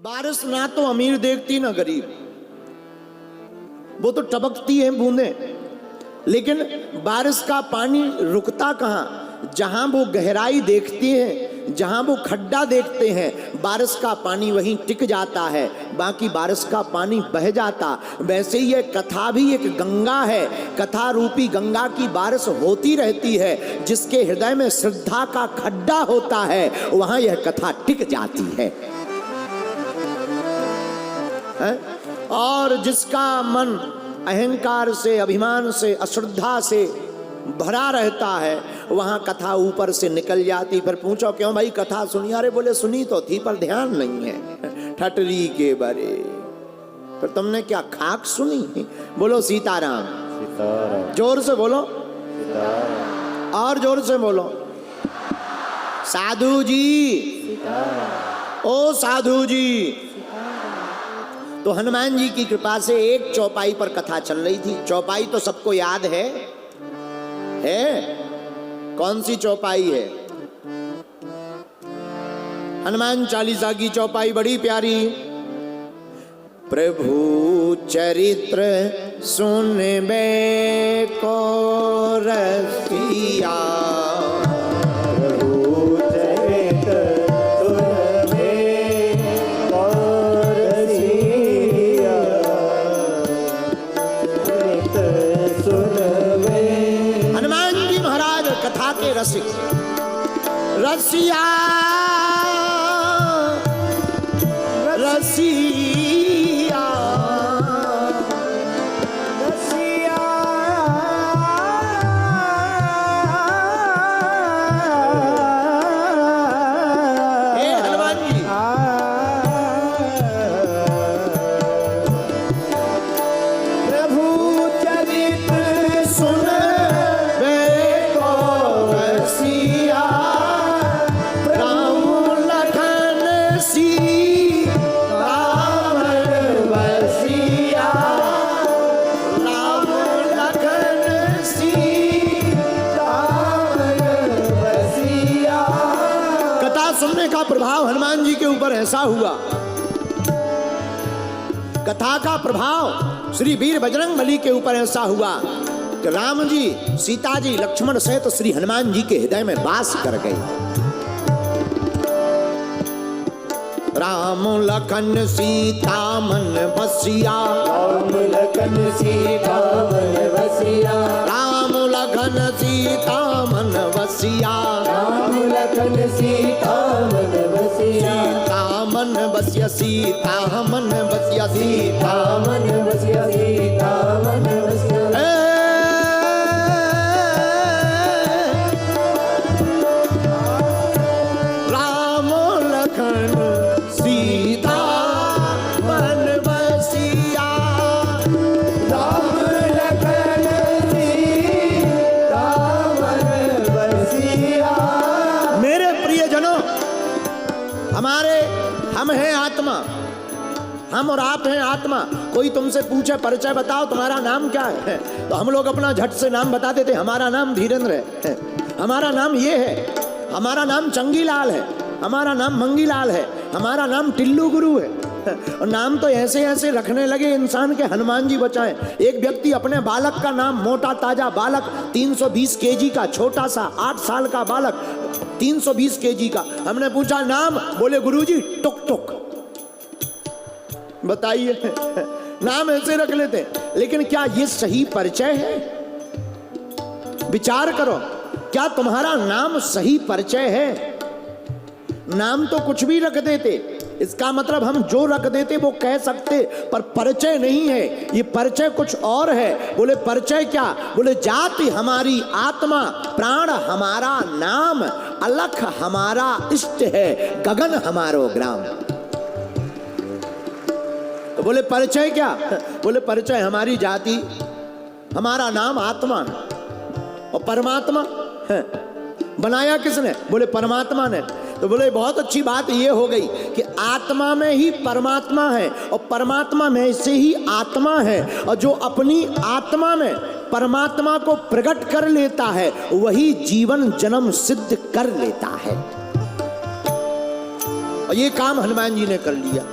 बारिश ना तो अमीर देखती ना गरीब, वो तो टपकती है बूंदें, लेकिन बारिश का पानी रुकता कहाँ? जहां वो गहराई देखते हैं, जहां वो खड्डा देखते हैं, बारिश का पानी वहीं टिक जाता है, बाकी बारिश का पानी बह जाता। वैसे ही ये कथा भी एक गंगा है, कथा रूपी गंगा की बारिश होती रहती है। जिसके हृदय में श्रद्धा का खड्डा होता है वहां यह कथा टिक जाती है। और जिसका मन अहंकार से, अभिमान से, अश्रद्धा से भरा रहता है वहां कथा ऊपर से निकल जाती। फिर पूछो क्यों भाई कथा सुनी? अरे बोले सुनी तो थी पर ध्यान नहीं है, ठटरी के बरे। फिर तुमने क्या खाक सुनी? बोलो सीताराम, सीताराम। जोर से बोलो, सीताराम। और जोर से बोलो, साधु जी, सीताराम। ओ साधु जी। तो हनुमान जी की कृपा से एक चौपाई पर कथा चल रही थी। चौपाई तो सबको याद है? कौन सी चौपाई है? हनुमान चालीसा की चौपाई बड़ी प्यारी। प्रभु चरित्र सुनबे को रसिया, रसिक रसिया रसिया रसिया। हे हनुमान जी, प्रभु चरित्र सुन का प्रभाव हनुमान जी के ऊपर ऐसा हुआ। कथा का प्रभाव श्री वीर बजरंग बली के ऊपर ऐसा हुआ कि राम जी, सीता जी, लक्ष्मण सहित श्री हनुमान जी के हृदय में वास कर गए। राम लखन सीता मन बसिया, राम लखन सीता मन बसिया, राम लखन सीता मन बसिया, राम लखन सीता मन बसिया, सीता मन बसिया, सीता मन बसिया, सीता मन बसिया, सीता मन बसिया। राम लखन सीता मन बसिया, राम लखन सीता मन बसिया। मेरे प्रियजनों, हम हैं आत्मा, हम और आप हैं आत्मा। कोई तुमसे पूछे परिचय बताओ तुम्हारा नाम क्या है, तो हम लोग अपना झट से नाम बता देते। हमारा नाम धीरेन्द्र है, हमारा नाम ये है, हमारा नाम चंगीलाल है, हमारा नाम मंगीलाल है, हमारा नाम टिल्लू गुरु है। और नाम तो ऐसे ऐसे रखने लगे इंसान के, हनुमान जी बचाएं। एक व्यक्ति अपने बालक का नाम, मोटा ताजा बालक, 320 केजी का छोटा सा 8 साल का बालक, 320 केजी का, हमने पूछा नाम, बोले गुरुजी टुक टुक। बताइए, नाम ऐसे रख लेते। लेकिन क्या ये सही परिचय है? विचार करो, क्या तुम्हारा नाम सही परिचय है? नाम तो कुछ भी रख देते, इसका मतलब हम जो रख देते वो कह सकते, पर परिचय नहीं है। ये परिचय कुछ और है। बोले परिचय क्या? बोले जाति हमारी आत्मा, प्राण हमारा नाम, अलख हमारा इष्ट है, गगन हमारो ग्राम। तो बोले परिचय क्या? बोले परिचय हमारी जाति, हमारा नाम आत्मा, और परमात्मा है बनाया किसने? बोले परमात्मा ने। तो बोले बहुत अच्छी बात ये हो गई कि आत्मा में ही परमात्मा है और परमात्मा में से ही आत्मा है, और जो अपनी आत्मा में परमात्मा को प्रकट कर लेता है वही जीवन जन्म सिद्ध कर लेता है। और ये काम हनुमान जी ने कर लिया।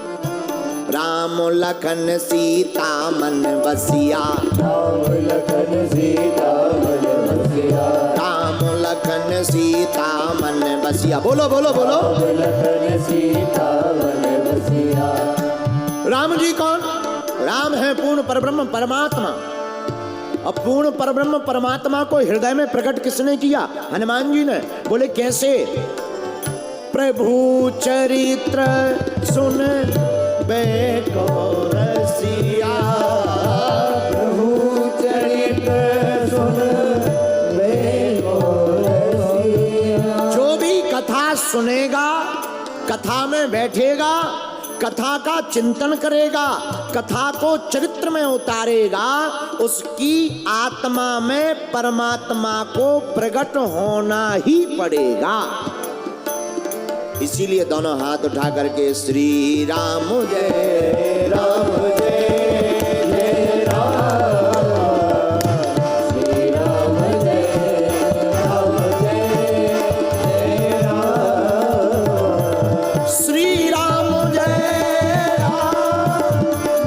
राम लखन सीता मन बसिया, राम लखन सीता मन बसिया, राम लखन सीता मन बसिया। बोलो बोलो बोलो। राम लखन सीता मन बसिया। राम जी कौन? राम है पूर्ण परब्रह्म परमात्मा। अब पूर्ण परब्रह्म परमात्मा को हृदय में प्रकट किसने किया? हनुमान जी ने। बोले कैसे? प्रभु चरित्र सुन बैको रसिया, प्रभु चरित्र सुन बैको रसिया। जो भी कथा सुनेगा, कथा में बैठेगा, कथा का चिंतन करेगा, कथा को चरित्र में उतारेगा, उसकी आत्मा में परमात्मा को प्रकट होना ही पड़ेगा। इसीलिए दोनों हाथ उठा करके श्री राम जय राम जय जय राम, श्री राम जय राम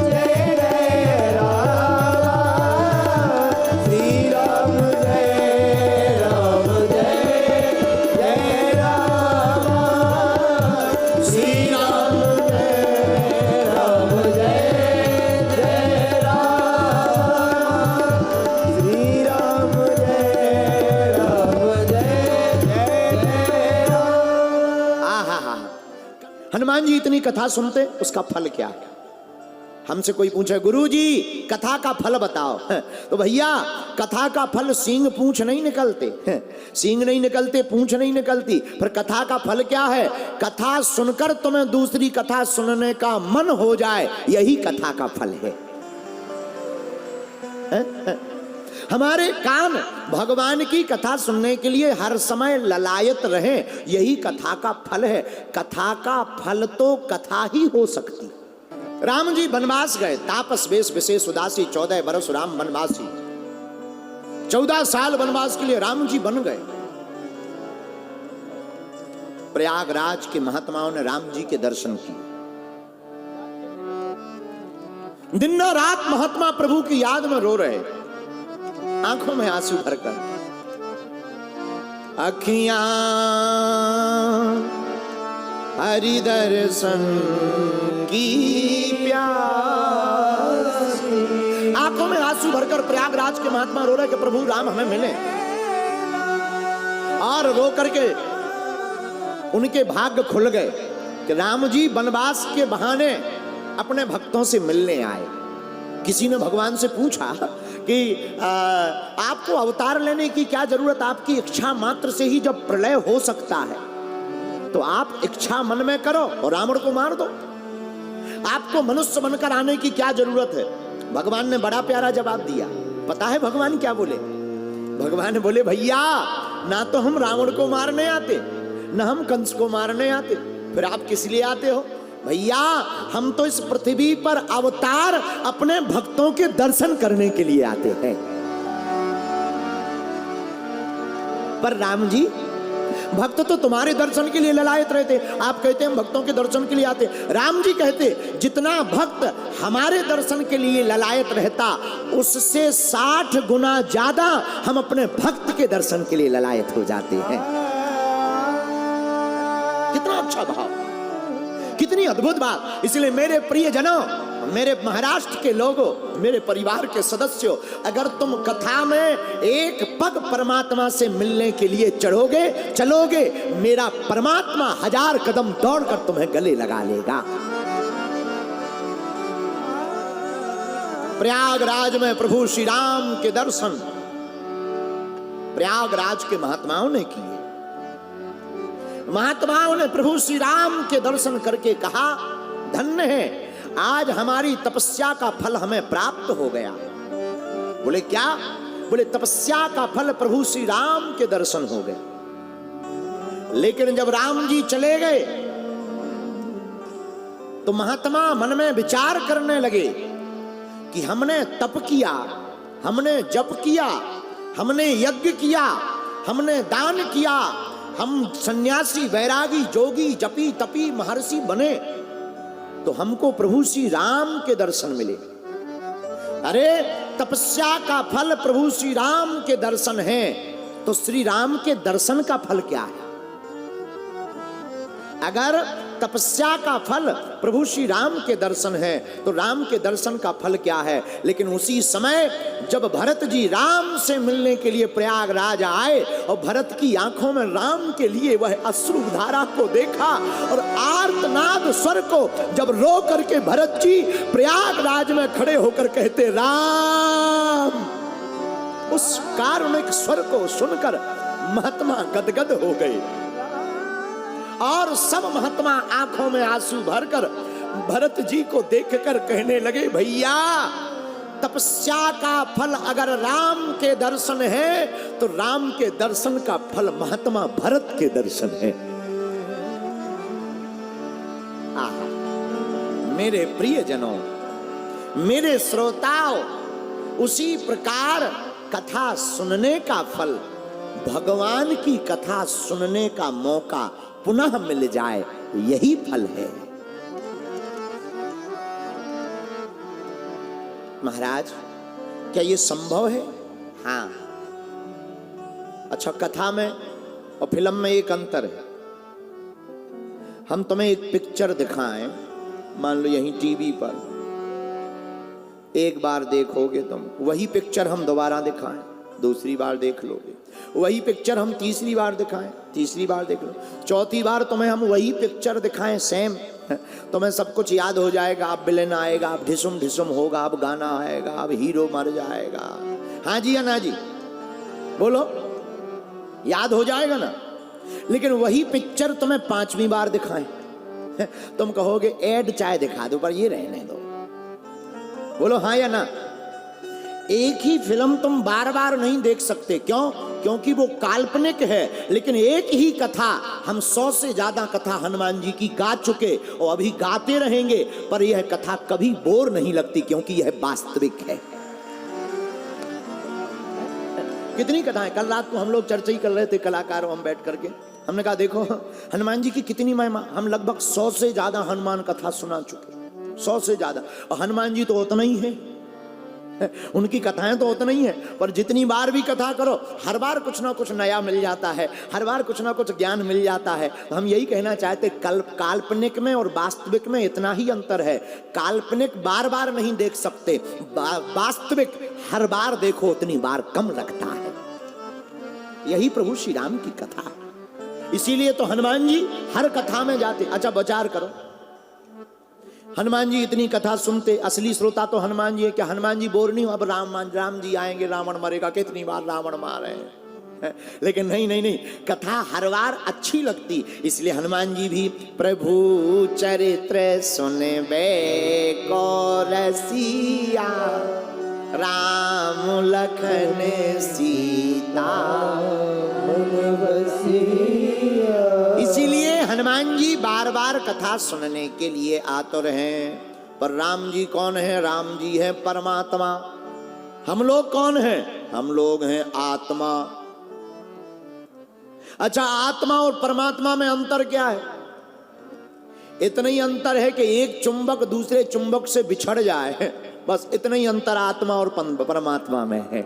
जय जय राम, श्री राम जय राम जय जय राम, श्री राम जय राम जय जय राम, श्री राम जय राम जय जय राम, श्री राम जय राम जय जय राम। आहा। हनुमान जी इतनी कथा सुनते, उसका फल क्या है? हमसे कोई पूछे गुरु जी कथा का फल बताओ, तो भैया कथा का फल सींग पूंछ नहीं निकलते, सींग नहीं निकलते, पूंछ नहीं निकलती। फिर कथा का फल क्या है? कथा सुनकर तुम्हें दूसरी कथा सुनने का मन हो जाए, यही कथा का फल है। हमारे कान भगवान की कथा सुनने के लिए हर समय ललायत रहे, यही कथा का फल है। कथा का फल तो कथा ही हो सकती। राम जी वनवास गए, तापस वेश विशेष उदासी, 14 बरस राम वनवासी। 14 साल वनवास के लिए राम जी बन गए। प्रयागराज के महात्माओं ने राम जी के दर्शन किए। दिन रात महात्मा प्रभु की याद में रो रहे, आंखों में आंसू भरकर। अखियां हरि दर्शन की प्यासी, आंखों में आंसू भरकर प्रयागराज के महात्मा रो रहे कि प्रभु राम हमें मिले। और रो करके उनके भाग्य खुल गए कि राम जी वनवास के बहाने अपने भक्तों से मिलने आए। किसी ने भगवान से पूछा कि आपको अवतार लेने की क्या जरूरत? आपकी इच्छा मात्र से ही जब प्रलय हो सकता है, तो आप इच्छा मन में करो और रावण को मार दो। आपको मनुष्य बनकर आने की क्या जरूरत है? भगवान ने बड़ा प्यारा जवाब दिया। पता है भगवान क्या बोले? भगवान बोले भैया ना तो हम रावण को मारने आते, ना हम कंस को मारने आते, फिर आप किस लिए आते हो? भैया हम तो इस पृथ्वी पर अवतार अपने भक्तों के दर्शन करने के लिए आते हैं। पर राम जी भक्त तो तुम्हारे दर्शन के लिए ललायत रहते, आप कहते हम भक्तों के दर्शन के लिए आते। राम जी कहते जितना भक्त हमारे दर्शन के लिए ललायत रहता, उससे 60 गुना ज्यादा हम अपने भक्त के दर्शन के लिए ललायत हो जाते हैं। कितना अच्छा भाव, कितनी अद्भुत बात। इसलिए मेरे प्रियजनों, मेरे महाराष्ट्र के लोगों, मेरे परिवार के सदस्यों, अगर तुम कथा में एक पग परमात्मा से मिलने के लिए चलोगे, मेरा परमात्मा 1000 कदम दौड़कर तुम्हें गले लगा लेगा। प्रयागराज में प्रभु श्री राम के दर्शन प्रयागराज के महात्माओं ने किए। महात्माओं ने प्रभु श्री राम के दर्शन करके कहा धन्य है, आज हमारी तपस्या का फल हमें प्राप्त हो गया। बोले क्या? बोले तपस्या का फल प्रभु श्री राम के दर्शन हो गए। लेकिन जब राम जी चले गए तो महात्मा मन में विचार करने लगे कि हमने तप किया, हमने जप किया, हमने यज्ञ किया, हमने दान किया, हम सन्यासी, वैरागी, जोगी, जपी तपी महर्षि बने, तो हमको प्रभु श्री राम के दर्शन मिले। अरे तपस्या का फल प्रभु श्री राम के दर्शन है, तो श्री राम के दर्शन का फल क्या है? अगर तपस्या का फल प्रभु श्री राम के दर्शन है तो राम के दर्शन का फल क्या है? लेकिन उसी समय जब भरत जी राम से मिलने के लिए प्रयागराज आए और भरत की आंखों में राम के लिए वह अश्रुधारा को देखा और आर्तनाद स्वर को जब रो करके भरत जी प्रयागराज में खड़े होकर कहते राम, उस कारुणिक स्वर को सुनकर महात्मा गदगद हो गए और सब महात्मा आंखों में आंसू भरकर भरत जी को देखकर कहने लगे भैया, तपस्या का फल अगर राम के दर्शन है तो राम के दर्शन का फल महात्मा भरत के दर्शन है। मेरे प्रियजनों, मेरे श्रोताओं, उसी प्रकार कथा सुनने का फल, भगवान की कथा सुनने का मौका पुनः मिल जाए, यही फल है। महाराज, क्या ये संभव है? हाँ। अच्छा, कथा में और फिल्म में एक अंतर है। हम तुम्हें एक पिक्चर दिखाएं, मान लो यहीं टीवी पर, एक बार देखोगे तुम, वही पिक्चर हम दोबारा दिखाएं, दूसरी बार देख लोगे। वही पिक्चर हम तीसरी बार दिखाएं, तीसरी बार देख लो। चौथी बार तुम्हें हम वही पिक्चर दिखाएं सेम, तुम्हें सब कुछ याद हो जाएगा। अब विलेन आएगा, अब ढिसुम ढिसुम होगा, अब गाना आएगा, अब हीरो मर जाएगा। हाँ जी या ना जी? बोलो, याद हो जाएगा ना? लेकिन वही पिक्चर तुम्हें 5वीं बार दिखाएं, तुम कहोगे ऐड चाहे दिखा दो पर ये रहने दो। बोलो हाँ या ना? एक ही फिल्म तुम बार बार नहीं देख सकते। क्यों? क्योंकि वो काल्पनिक है। लेकिन एक ही कथा हम 100 से ज्यादा कथा हनुमान जी की गा चुके और अभी गाते रहेंगे, पर यह कथा कभी बोर नहीं लगती क्योंकि यह वास्तविक है। कितनी कथाएं, कल रात को हम लोग चर्चा ही कर रहे थे कलाकार, हम बैठ करके हमने कहा देखो हनुमान जी की कितनी महिमा। हम लगभग 100 से ज्यादा हनुमान कथा सुना चुके, 100 से ज्यादा। और हनुमान जी तो उतना ही है, उनकी कथाएं तो उतना ही है, पर जितनी बार भी कथा करो हर बार कुछ ना कुछ नया मिल जाता है, हर बार कुछ ना कुछ ज्ञान मिल जाता है। तो हम यही कहना चाहते, काल्पनिक में और वास्तविक में इतना ही अंतर है। काल्पनिक बार बार नहीं देख सकते, वास्तविक हर बार देखो उतनी बार कम लगता है। यही प्रभु श्री राम की कथा है। इसीलिए तो हनुमान जी हर कथा में जाते। अच्छा विचार करो, हनुमान जी इतनी कथा सुनते, असली श्रोता तो हनुमान जी है। क्या हनुमान जी बोर नहीं हो? अब राम जी आएंगे, रावण मरेगा, कितनी बार रावण मारे। लेकिन नहीं नहीं नहीं, कथा हर बार अच्छी लगती। इसलिए हनुमान जी भी प्रभु चरित्र सुनबे को रसिया, राम लखन सीता मन बसिया। इसीलिए हनुमान जी बार बार कथा सुनने के लिए आतुर हैं। पर राम जी कौन है? राम जी है परमात्मा। हम लोग कौन हैं? हम लोग हैं आत्मा। अच्छा, आत्मा और परमात्मा में अंतर क्या है? इतना ही अंतर है कि एक चुंबक दूसरे चुंबक से बिछड़ जाए, बस इतना ही अंतर आत्मा और परमात्मा में है।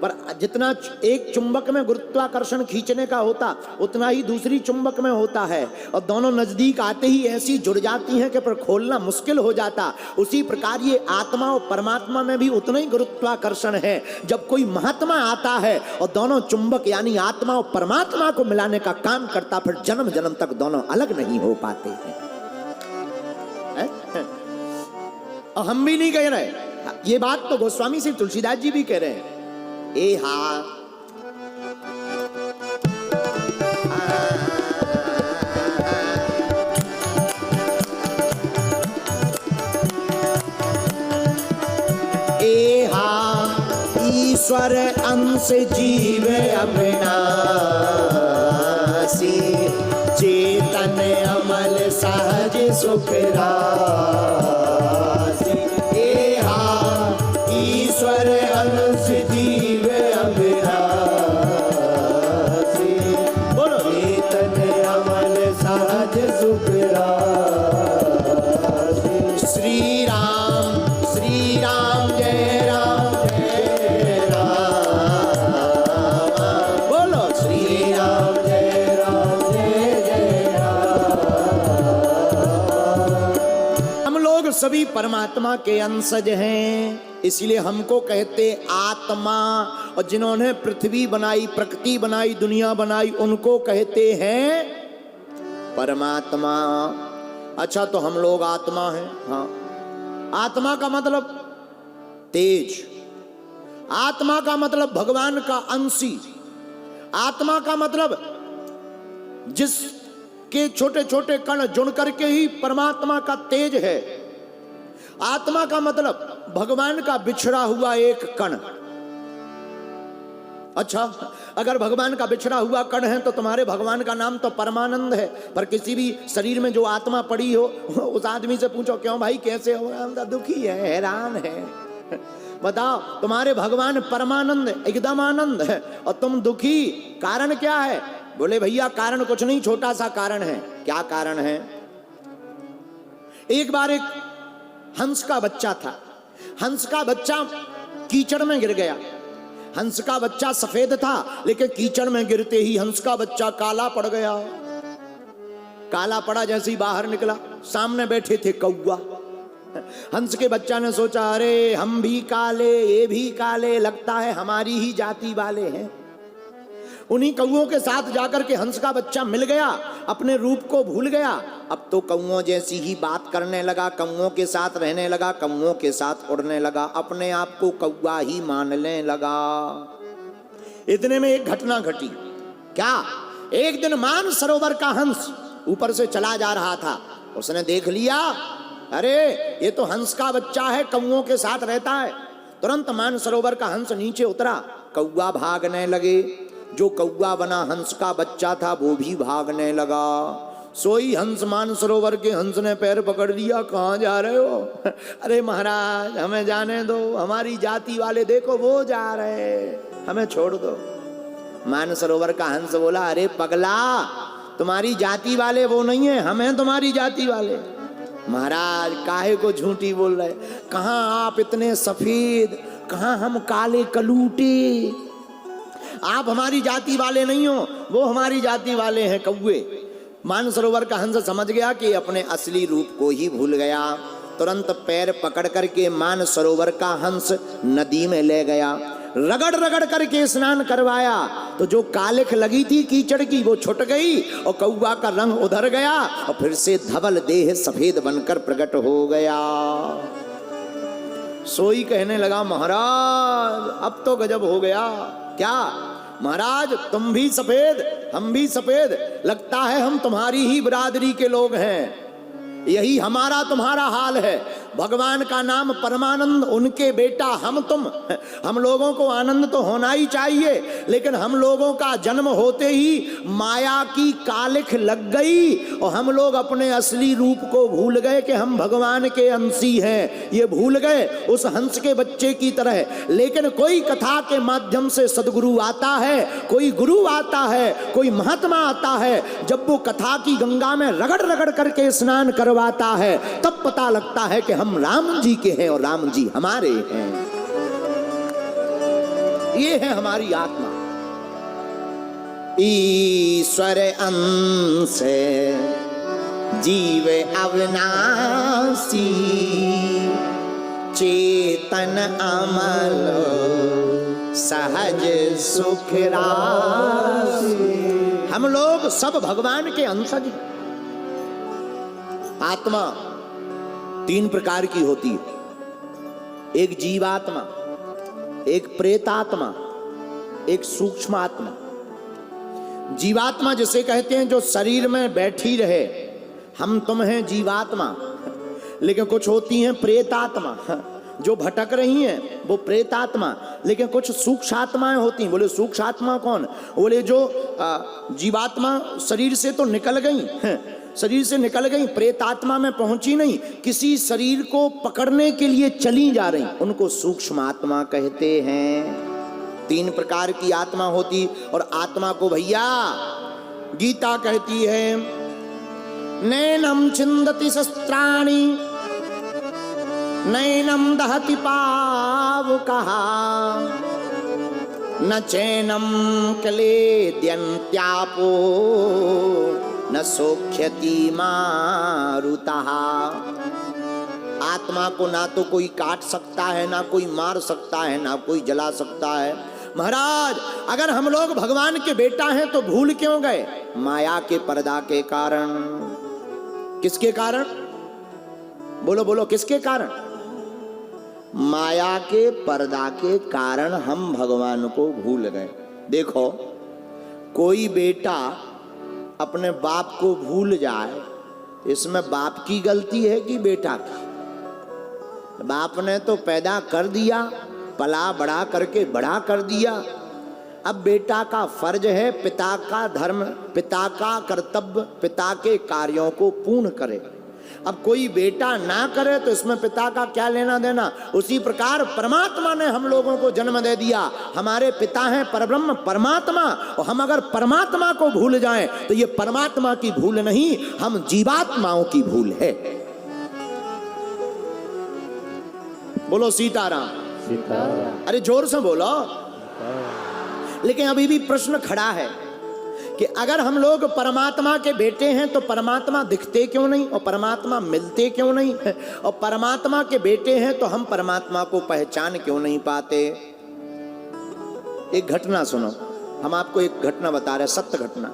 पर जितना एक चुंबक में गुरुत्वाकर्षण खींचने का होता उतना ही दूसरी चुंबक में होता है, और दोनों नजदीक आते ही ऐसी जुड़ जाती हैं कि पर खोलना मुश्किल हो जाता। उसी प्रकार ये आत्मा और परमात्मा में भी उतना ही गुरुत्वाकर्षण है। जब कोई महात्मा आता है और दोनों चुंबक यानी आत्मा और परमात्मा को मिलाने का काम करता, फिर जन्म जन्म तक दोनों अलग नहीं हो पाते हैं। और हम भी नहीं कह रहे, ये बात तो गोस्वामी श्री तुलसीदास जी भी कह रहे हैं। ए हा ईश्वर अंश जीव अविनाशी, चेतन अमल सहज सुख राशि। ईश्वर अंश जीव अविनाशी, बोलो चेतन अमल सहज सुख राशि। सभी परमात्मा के अंशज हैं, इसलिए हमको कहते आत्मा। और जिन्होंने पृथ्वी बनाई, प्रकृति बनाई, दुनिया बनाई, उनको कहते हैं परमात्मा। अच्छा, तो हम लोग आत्मा हैं। हाँ, आत्मा का मतलब तेज, आत्मा का मतलब भगवान का अंशी, आत्मा का मतलब जिसके छोटे छोटे कण जुड़ करके ही परमात्मा का तेज है। आत्मा का मतलब भगवान का बिछड़ा हुआ एक कण। अच्छा, अगर भगवान का बिछड़ा हुआ कण है तो तुम्हारे भगवान का नाम तो परमानंद है, पर किसी भी शरीर में जो आत्मा पड़ी हो उस आदमी से पूछो क्यों भाई कैसे हो, हम तो दुखी है, हैरान है। बताओ, तुम्हारे भगवान परमानंद एकदम आनंद है और तुम दुखी, कारण क्या है? बोले भैया कारण कुछ नहीं, छोटा सा कारण है। क्या कारण है? एक बार एक हंस का बच्चा था। हंस का बच्चा कीचड़ में गिर गया। हंस का बच्चा सफेद था, लेकिन कीचड़ में गिरते ही हंस का बच्चा काला पड़ गया। काला पड़ा, जैसे ही बाहर निकला सामने बैठे थे कौवा। हंस के बच्चा ने सोचा अरे हम भी काले, ये भी काले, लगता है हमारी ही जाति वाले हैं। उन्हीं कौओं के साथ जाकर के हंस का बच्चा मिल गया, अपने रूप को भूल गया। अब तो कौओं जैसी ही बात करने लगा, कौओं के साथ रहने लगा, कौओं के साथ उड़ने लगा, अपने आप को कौवा ही मानने लगा। इतने में एक घटना घटी। क्या? एक दिन मानसरोवर का हंस ऊपर से चला जा रहा था। उसने देख लिया, अरे ये तो हंस का बच्चा है, कौओं के साथ रहता है। तुरंत मानसरोवर का हंस नीचे उतरा, कौवा भागने लगे। जो कौवा बना हंस का बच्चा था वो भी भागने लगा। सोई हंस मानसरोवर के हंस ने पैर पकड़ लिया, कहाँ जा रहे हो? अरे महाराज हमें जाने दो, हमारी जाति वाले देखो वो जा रहे, हमें छोड़ दो। मानसरोवर का हंस बोला, अरे पगला, तुम्हारी जाति वाले वो नहीं है, हम हैं तुम्हारी जाति वाले। महाराज काहे को झूठी बोल रहे? कहाँ आप इतने सफेद, कहाँ हम काले कलूटे। आप हमारी जाति वाले नहीं हो, वो हमारी जाति वाले हैं कौवे। मानसरोवर का हंस समझ गया कि अपने असली रूप को ही भूल गया। तुरंत पैर पकड़ करके मानसरोवर का हंस नदी में ले गया, रगड़ रगड़ करके स्नान करवाया। तो जो कालिख लगी थी कीचड़ की वो छुट गई और कौवा का रंग उधर गया और फिर से धवल देह सफेद बनकर प्रकट हो गया। सोई कहने लगा, महाराज अब तो गजब हो गया। क्या महाराज, तुम भी सफेद, हम भी सफेद, लगता है हम तुम्हारी ही बिरादरी के लोग हैं। यही हमारा तुम्हारा हाल है। भगवान का नाम परमानंद, उनके बेटा हम तुम। हम लोगों को आनंद तो होना ही चाहिए, लेकिन हम लोगों का जन्म होते ही माया की कालिख लग गई और हम लोग अपने असली रूप को भूल गए कि हम भगवान के अंशी हैं। ये भूल गए उस हंस के बच्चे की तरह। लेकिन कोई कथा के माध्यम से सदगुरु आता है, कोई गुरु आता है, कोई महात्मा आता है, जब वो कथा की गंगा में रगड़ रगड़ करके स्नान करवाता है, तब पता लगता है कि हम राम जी के हैं और राम जी हमारे हैं। ये है हमारी आत्मा। ईश्वर अंश जीव अविनाशी, चेतन अमल सहज सुख राशि। हम लोग सब भगवान के अंशज हैं। आत्मा तीन प्रकार की होती है, एक जीवात्मा, एक प्रेतात्मा, एक सूक्ष्म आत्मा। जीवात्मा जिसे कहते हैं जो शरीर में बैठी रहे, हम तुम हैं जीवात्मा। लेकिन कुछ होती हैं प्रेतात्मा, जो भटक रही हैं वो प्रेतात्मा। लेकिन कुछ सूक्ष्म आत्माएं होती हैं। बोले सूक्ष्म आत्मा कौन? बोले जो जीवात्मा शरीर से तो निकल गई, शरीर से निकल गई, प्रेतात्मा में पहुंची नहीं, किसी शरीर को पकड़ने के लिए चली जा रही, उनको सूक्ष्म आत्मा कहते हैं। तीन प्रकार की आत्मा होती। और आत्मा को भैया गीता कहती है, नैनम छिंदति शस्त्राणि नैनम दहति पावकः न चैनम क्लेद्यन्त्यापो न सोख्यति मारुतः। आत्मा को ना तो कोई काट सकता है, ना कोई मार सकता है, ना कोई जला सकता है। महाराज, अगर हम लोग भगवान के बेटा हैं तो भूल क्यों गए? माया के पर्दा के कारण। किसके कारण? बोलो बोलो, किसके कारण? माया के पर्दा के कारण हम भगवान को भूल गए। देखो, कोई बेटा अपने बाप को भूल जाए, इसमें बाप की गलती है कि बेटा की? बाप ने तो पैदा कर दिया, पला बड़ा करके बड़ा कर दिया। अब बेटा का फर्ज है पिता का धर्म, पिता का कर्तव्य, पिता के कार्यों को पूर्ण करे। अब कोई बेटा ना करे तो इसमें पिता का क्या लेना देना? उसी प्रकार परमात्मा ने हम लोगों को जन्म दे दिया, हमारे पिता हैं परब्रह्म परमात्मा, और हम अगर परमात्मा को भूल जाएं तो ये परमात्मा की भूल नहीं, हम जीवात्माओं की भूल है। बोलो सीताराम। सीताराम। अरे जोर से बोलो। लेकिन अभी भी प्रश्न खड़ा है कि अगर हम लोग परमात्मा के बेटे हैं तो परमात्मा दिखते क्यों नहीं, और परमात्मा मिलते क्यों नहीं, और परमात्मा के बेटे हैं तो हम परमात्मा को पहचान क्यों नहीं पाते? एक घटना सुनो, हम आपको एक घटना बता रहे, सत्य घटना,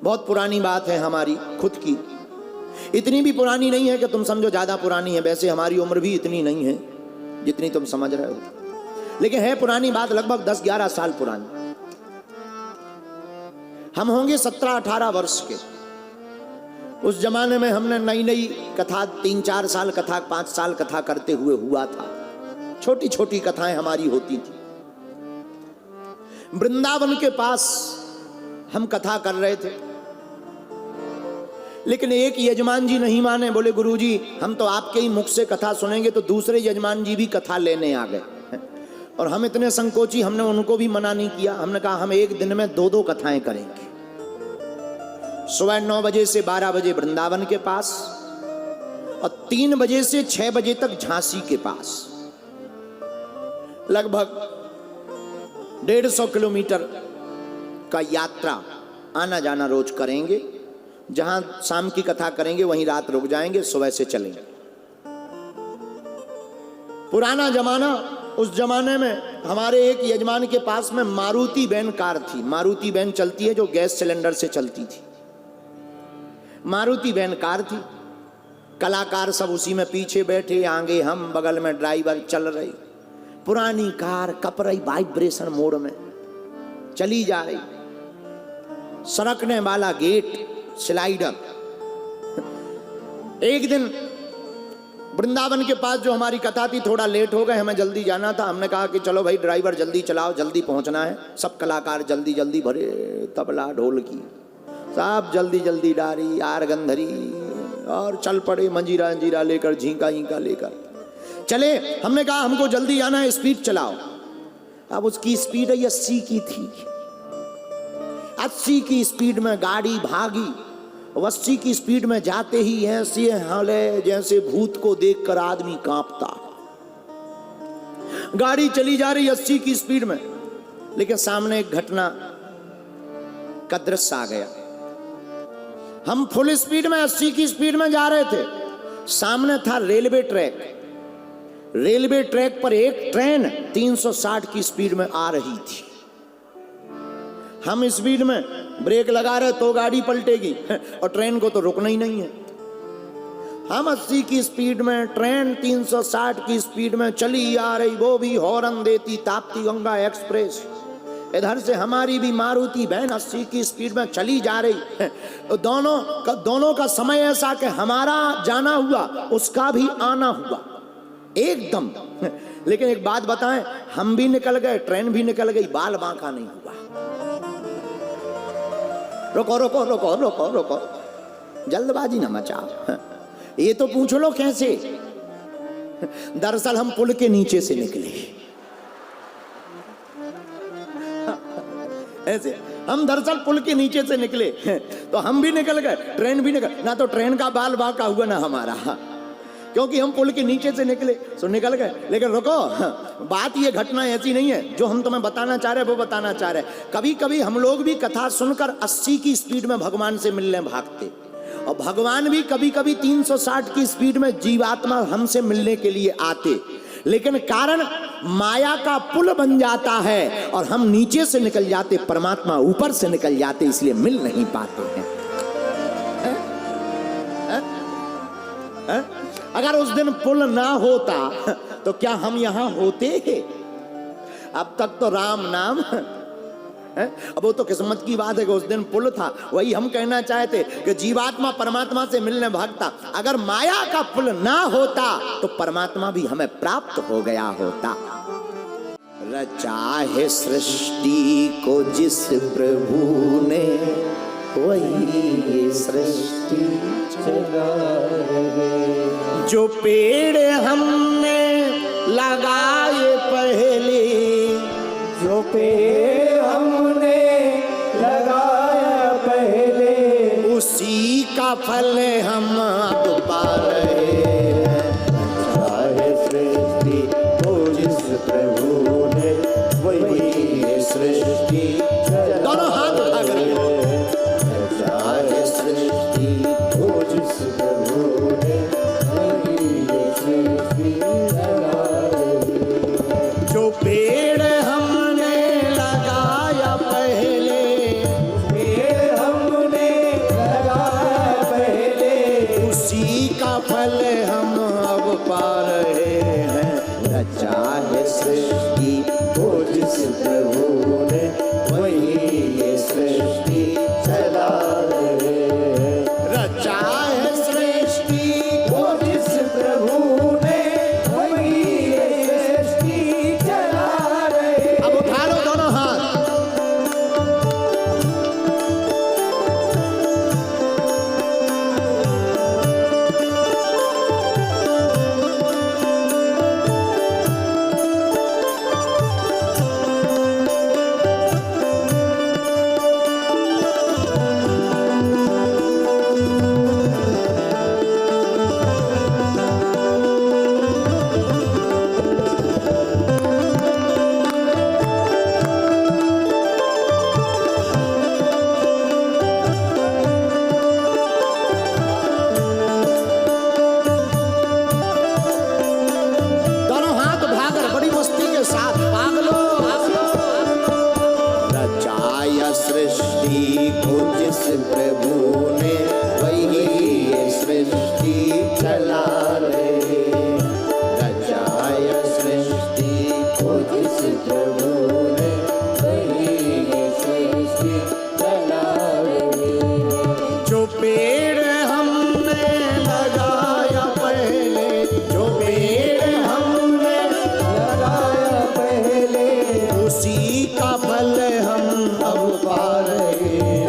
बहुत पुरानी बात है हमारी खुद की। इतनी भी पुरानी नहीं है कि तुम समझो ज्यादा पुरानी है, वैसे हमारी उम्र भी इतनी नहीं है जितनी तुम समझ रहे हो, लेकिन है पुरानी बात, लगभग 10-11 साल पुरानी। हम होंगे 17-18 वर्ष के। उस जमाने में हमने नई नई कथा, 3-4 साल कथा, 5 साल कथा करते हुए हुआ था। छोटी छोटी कथाएं हमारी होती थी। वृंदावन के पास हम कथा कर रहे थे, लेकिन एक यजमान जी नहीं माने, बोले गुरुजी हम तो आपके ही मुख से कथा सुनेंगे, तो दूसरे यजमान जी भी कथा लेने आ गए। और हम इतने संकोची, हमने उनको भी मना नहीं किया। हमने कहा हम एक दिन में 2-2 कथाएं करेंगे। सुबह 9 बजे से 12 बजे वृंदावन के पास, और 3 बजे से 6 बजे तक झांसी के पास। लगभग 150 किलोमीटर का यात्रा आना जाना रोज करेंगे। जहां शाम की कथा करेंगे वहीं रात रुक जाएंगे, सुबह से चलेंगे। पुराना जमाना, उस जमाने में हमारे एक यजमान के पास में मारुति वैन कार थी। मारुति वैन चलती है जो गैस सिलेंडर से चलती थी। मारुति वैन कार थी, कलाकार सब उसी में पीछे बैठे, आगे हम, बगल में ड्राइवर, चल रही पुरानी कार, कप रही वाइब्रेशन मोड में चली जा रही। सरकने वाला गेट, स्लाइडर। एक दिन वृंदावन के पास जो हमारी कथा थी, थोड़ा लेट हो गए, हमें जल्दी जाना था। हमने कहा कि चलो भाई ड्राइवर जल्दी चलाओ, जल्दी पहुंचना है। सब कलाकार जल्दी जल्दी भरे, तबला ढोलकी सब जल्दी जल्दी डारी, आर गंधरी, और चल पड़े मंजीरा अंजीरा लेकर, झींका हींका लेकर चले। हमने कहा हमको जल्दी आना है, स्पीड चलाओ। अब उसकी स्पीड 80 की थी। 80 की स्पीड में गाड़ी भागी। 80 की स्पीड में जाते ही ऐसे हाले जैसे भूत को देखकर आदमी कांपता। गाड़ी चली जा रही 80 की स्पीड में, लेकिन सामने एक घटना का दृश्य आ गया। हम फुल स्पीड में 80 की स्पीड में जा रहे थे, सामने था रेलवे ट्रैक। रेलवे ट्रैक पर एक ट्रेन 360 की स्पीड में आ रही थी। हम स्पीड में ब्रेक लगा रहे तो गाड़ी पलटेगी, और ट्रेन को तो रुकना ही नहीं है। हम 80 की स्पीड में, ट्रेन 360 की स्पीड में चली आ रही, वो भी हॉर्न देती, ताप्ती गंगा एक्सप्रेस। इधर से हमारी भी मारुति वैन 80 की स्पीड में चली जा रही। दोनों का समय ऐसा कि हमारा जाना हुआ, उसका भी आना हुआ एकदम। लेकिन एक बात बताएं, हम भी निकल गए, ट्रेन भी निकल गई, बाल बांका नहीं हुआ। रुको रुको रुको रुको रुको, जल्दबाजी न मचाओ। ये तो पूछ लो कैसे। दरअसल हम पुल के नीचे से निकले। ऐसे हम दरअसल पुल के नीचे से निकले, तो हम भी निकल गए, ट्रेन भी निकल, ना तो ट्रेन का बाल बांका हुआ ना हमारा, क्योंकि हम पुल के नीचे से निकले, सो निकल गए। लेकिन रुको, बात ये घटना ऐसी नहीं है जो हम तुम्हें बताना चाह रहे वो बताना चाह रहे। कभी कभी हम लोग भी कथा सुनकर 80 की स्पीड में भगवान से मिलने भागते, और भगवान भी कभी कभी 360 की स्पीड में जीवात्मा हमसे मिलने के लिए आते, लेकिन कारण माया का पुल बन जाता है और हम नीचे से निकल जाते, परमात्मा ऊपर से निकल जाते, इसलिए मिल नहीं पाते हैं। अगर उस दिन पुल ना होता तो क्या हम यहां होते हैं? अब तक तो राम नाम अब वो तो किस्मत की बात है कि उस दिन पुल था। वही हम कहना चाहते कि जीवात्मा परमात्मा से मिलने भागता, अगर माया का पुल ना होता तो परमात्मा भी हमें प्राप्त हो गया होता। रचा है सृष्टि को जिस प्रभु ने, वही सृष्टि चला रहे। जो पेड़ हमने लगाए पहले, जो पेड़ हमने लगाया पहले, उसी का फल हम अब पा रहे हैं। चाहे सृष्टि को जिस प्रभु ने, वही सृष्टि दोनों हाथ उठा करके, चाहे सृष्टि को जिस प्रभु ने, वही सृष्टि चला रही। जो पेड़ हमने लगाया पहले, पेड़ हमने लगाया पहले, उसी का फल हम अब पा रहे हैं। रचा है सृष्टि को जिस प्रभु ने, वही ये सृष्टि चला रहे हैं। रचा है सृष्टि वो जिस प्रभु ने, वही ये सृष्टि चला रहे हैं। अब उठा लो दोनों हाथ। दोनों हाथ उठाकर बड़ी मस्ती के साथ पागलो। रचाया सृष्टि को जिस प्रभु ने, वही ये सृष्टि चला रहे। रचाया सृष्टि को जिस प्रभु ने, वही ये सृष्टि चला रहे। जो पेड़ हमने लगाया पहले, जो पेड़ हमने लगाया पहले, उसी का फल हम अब पा रहे हैं।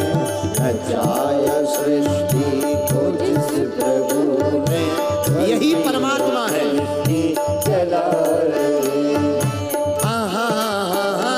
रचाया सृष्टि को जिस प्रभु ने, यही परमात्मा है। सृष्टि चला रहे। आहा, आहा,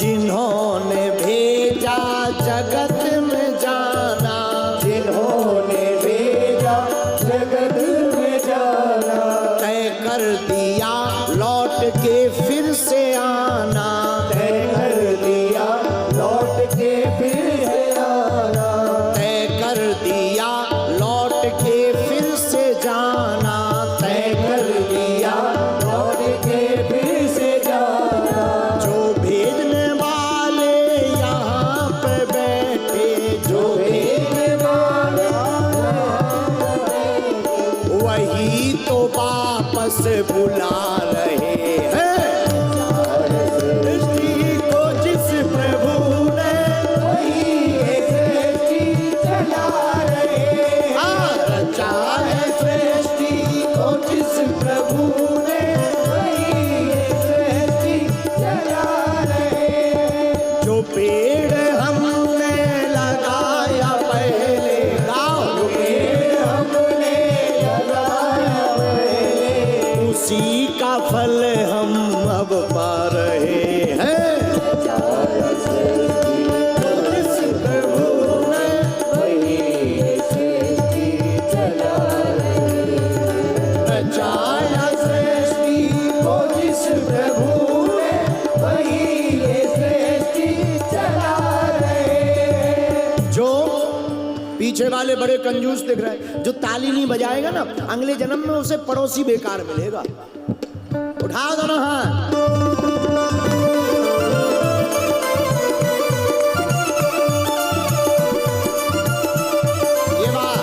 जिन्होंने भेजा जगत में जाना, जिन्होंने भेजा जगत में जाना, तय कर दिया लौट के फिर से आना। तय कर दिया लौट के फिर से आना। तय कर दिया लौट के फिर से जाना। तय कर दिया लौट के फिर से जाना। जो भेजने वाले यहाँ पे बैठे, जो भेजने वाले वही तो वापस बुला रहे हैं। सृष्टि को जिस प्रभु ने, वही ये सृष्टि चला रहे। रचा है सृष्टि को जिस प्रभु ने, वही ये सृष्टि चला रहे। जो पेड़ हमने लगाया पहले, गाओ पेड़ हमने लगाया पहले, उसी का फल हम अब पा रहे हैं। रचाया सृष्टि को जिस प्रभु ने, वही ये सृष्टि चला रहे। रचाया सृष्टि को जिस प्रभु ने, पीछे वाले बड़े कंजूस दिख रहे हैं। जो ताली नहीं बजाएगा ना, अगले जन्म में उसे पड़ोसी बेकार मिलेगा। उठाओ दोनों हाथ। ये बात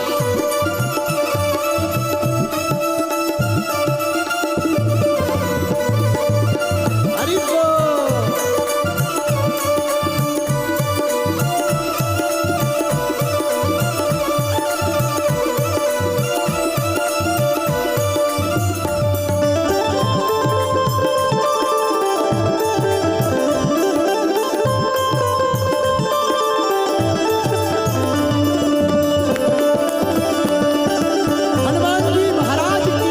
हरि बोल। हनुमान जी महाराज की।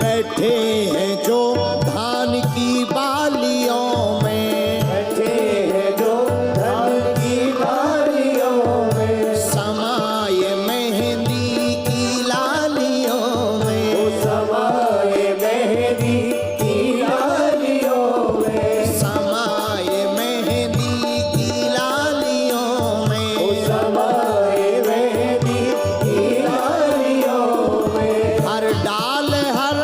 बैठे हैं जो धान की बालियों में, बैठे हैं जो धन की बालियों में, समाये मेहंदी की लालियों में, वो समाए मेहंदी की लालियों में, समाये मेहंदी की लालियों वो में, समाए मेहंदी की लालियों में, हर डाल हर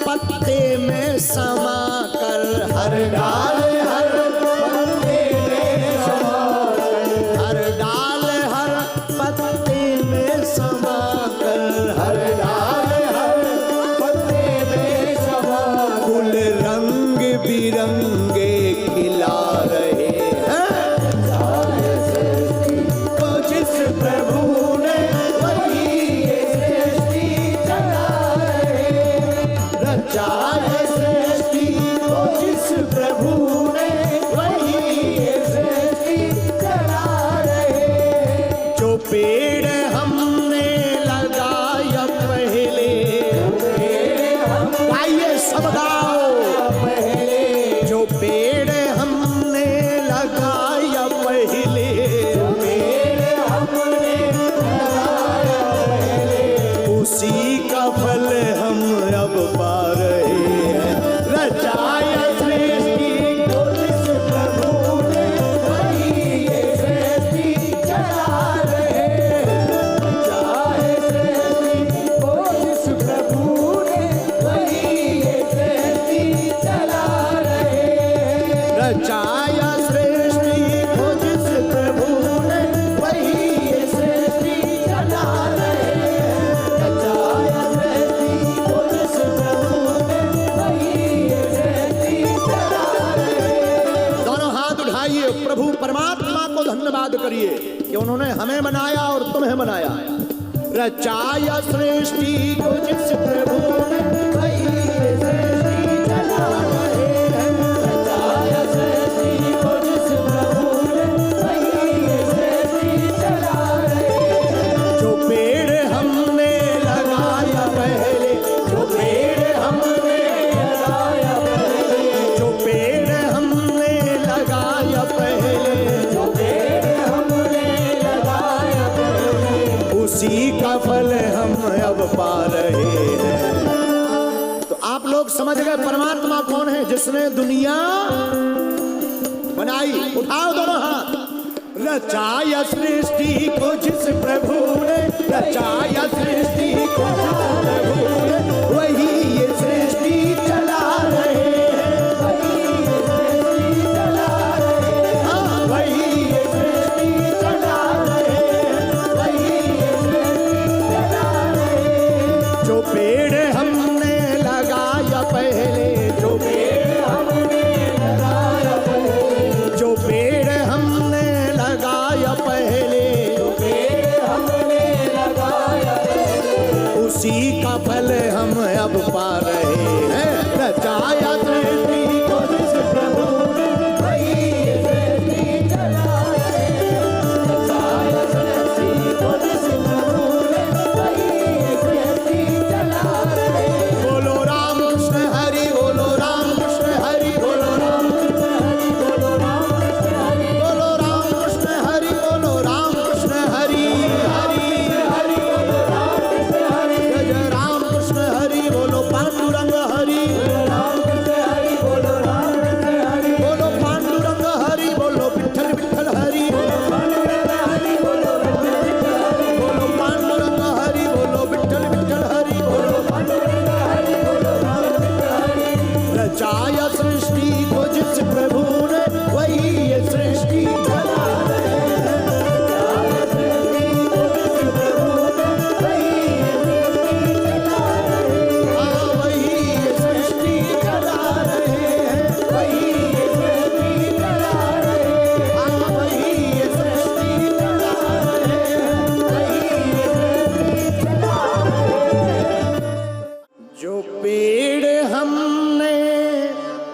पत्ते में समा कर, हर डाल हर पत्ते में समाकर, हर डाल हर पत्ते में समा कर, हर डाल हर पत्ते में समाकर, फूल रंग बिरंगे खिला रहे हैं। तो जिस प्रभु ने वही ये सृष्टि चला रहे, रचा है सृष्टि तो जिस प्रभु ने वही ये सृष्टि चला रहे। जो पेड़ हमने लगाया पहले, गाइए सब गाओ। पहले जो पेड़ हमने लगाया पहले, मेरे हमने लगाया पहले, उसी का फल हम अब पा रहे हैं। रचाया सृष्टि तो जिस प्रभु ने वही ये सृष्टि चला रहे, चाहे सृष्टि तो जिस प्रभु ने वही ये सृष्टि चला रहे, रचाया सृष्टि को जिस प्रभु ने वही ये सृष्टि चला रहे, चाहे सृष्टि तो जिस प्रभु ने वही ये सृष्टि चला रहे। दोनों हाथ उठाइए, प्रभु परमात्मा को धन्यवाद करिए कि उन्होंने हमें बनाया और तुम्हें बनाया। रचाया सृष्टि को जिस प्रभु ने, वही ये सृष्टि चला रहे हैं, रचाया सृष्टि को जिस प्रभु ने वही ये सृष्टि चला रहे हैं। जो पेड़ हमने लगाया पहले, जो पेड़ हमने लगाया पहले, जो पेड़ हमने लगाया पहले, जो पेड़ हमने लगाया पहले, उसी का फल हम अब पा रहे हैं। तो आप लोग समझ गए परमात्मा कौन है, जिसने दुनिया बनाई। उठाओ दोनों हाथ। रचाया सृष्टि को जिस प्रभु ने, रचाया सृष्टि को जिस प्रभु ने, वही ये सृष्टि चला रहे हैं। वही ये सृष्टि चला रहे हैं, हाँ, वही ये सृष्टि चला रहे हैं, वही ये सृष्टि चला रहे हैं। जो पेड़ हमने लगाया पहले, जो पेड़ हमने लगाया पहले, जो पेड़ हमने लगाया पहले, जो पेड़ हमने लगाया पहले, उसी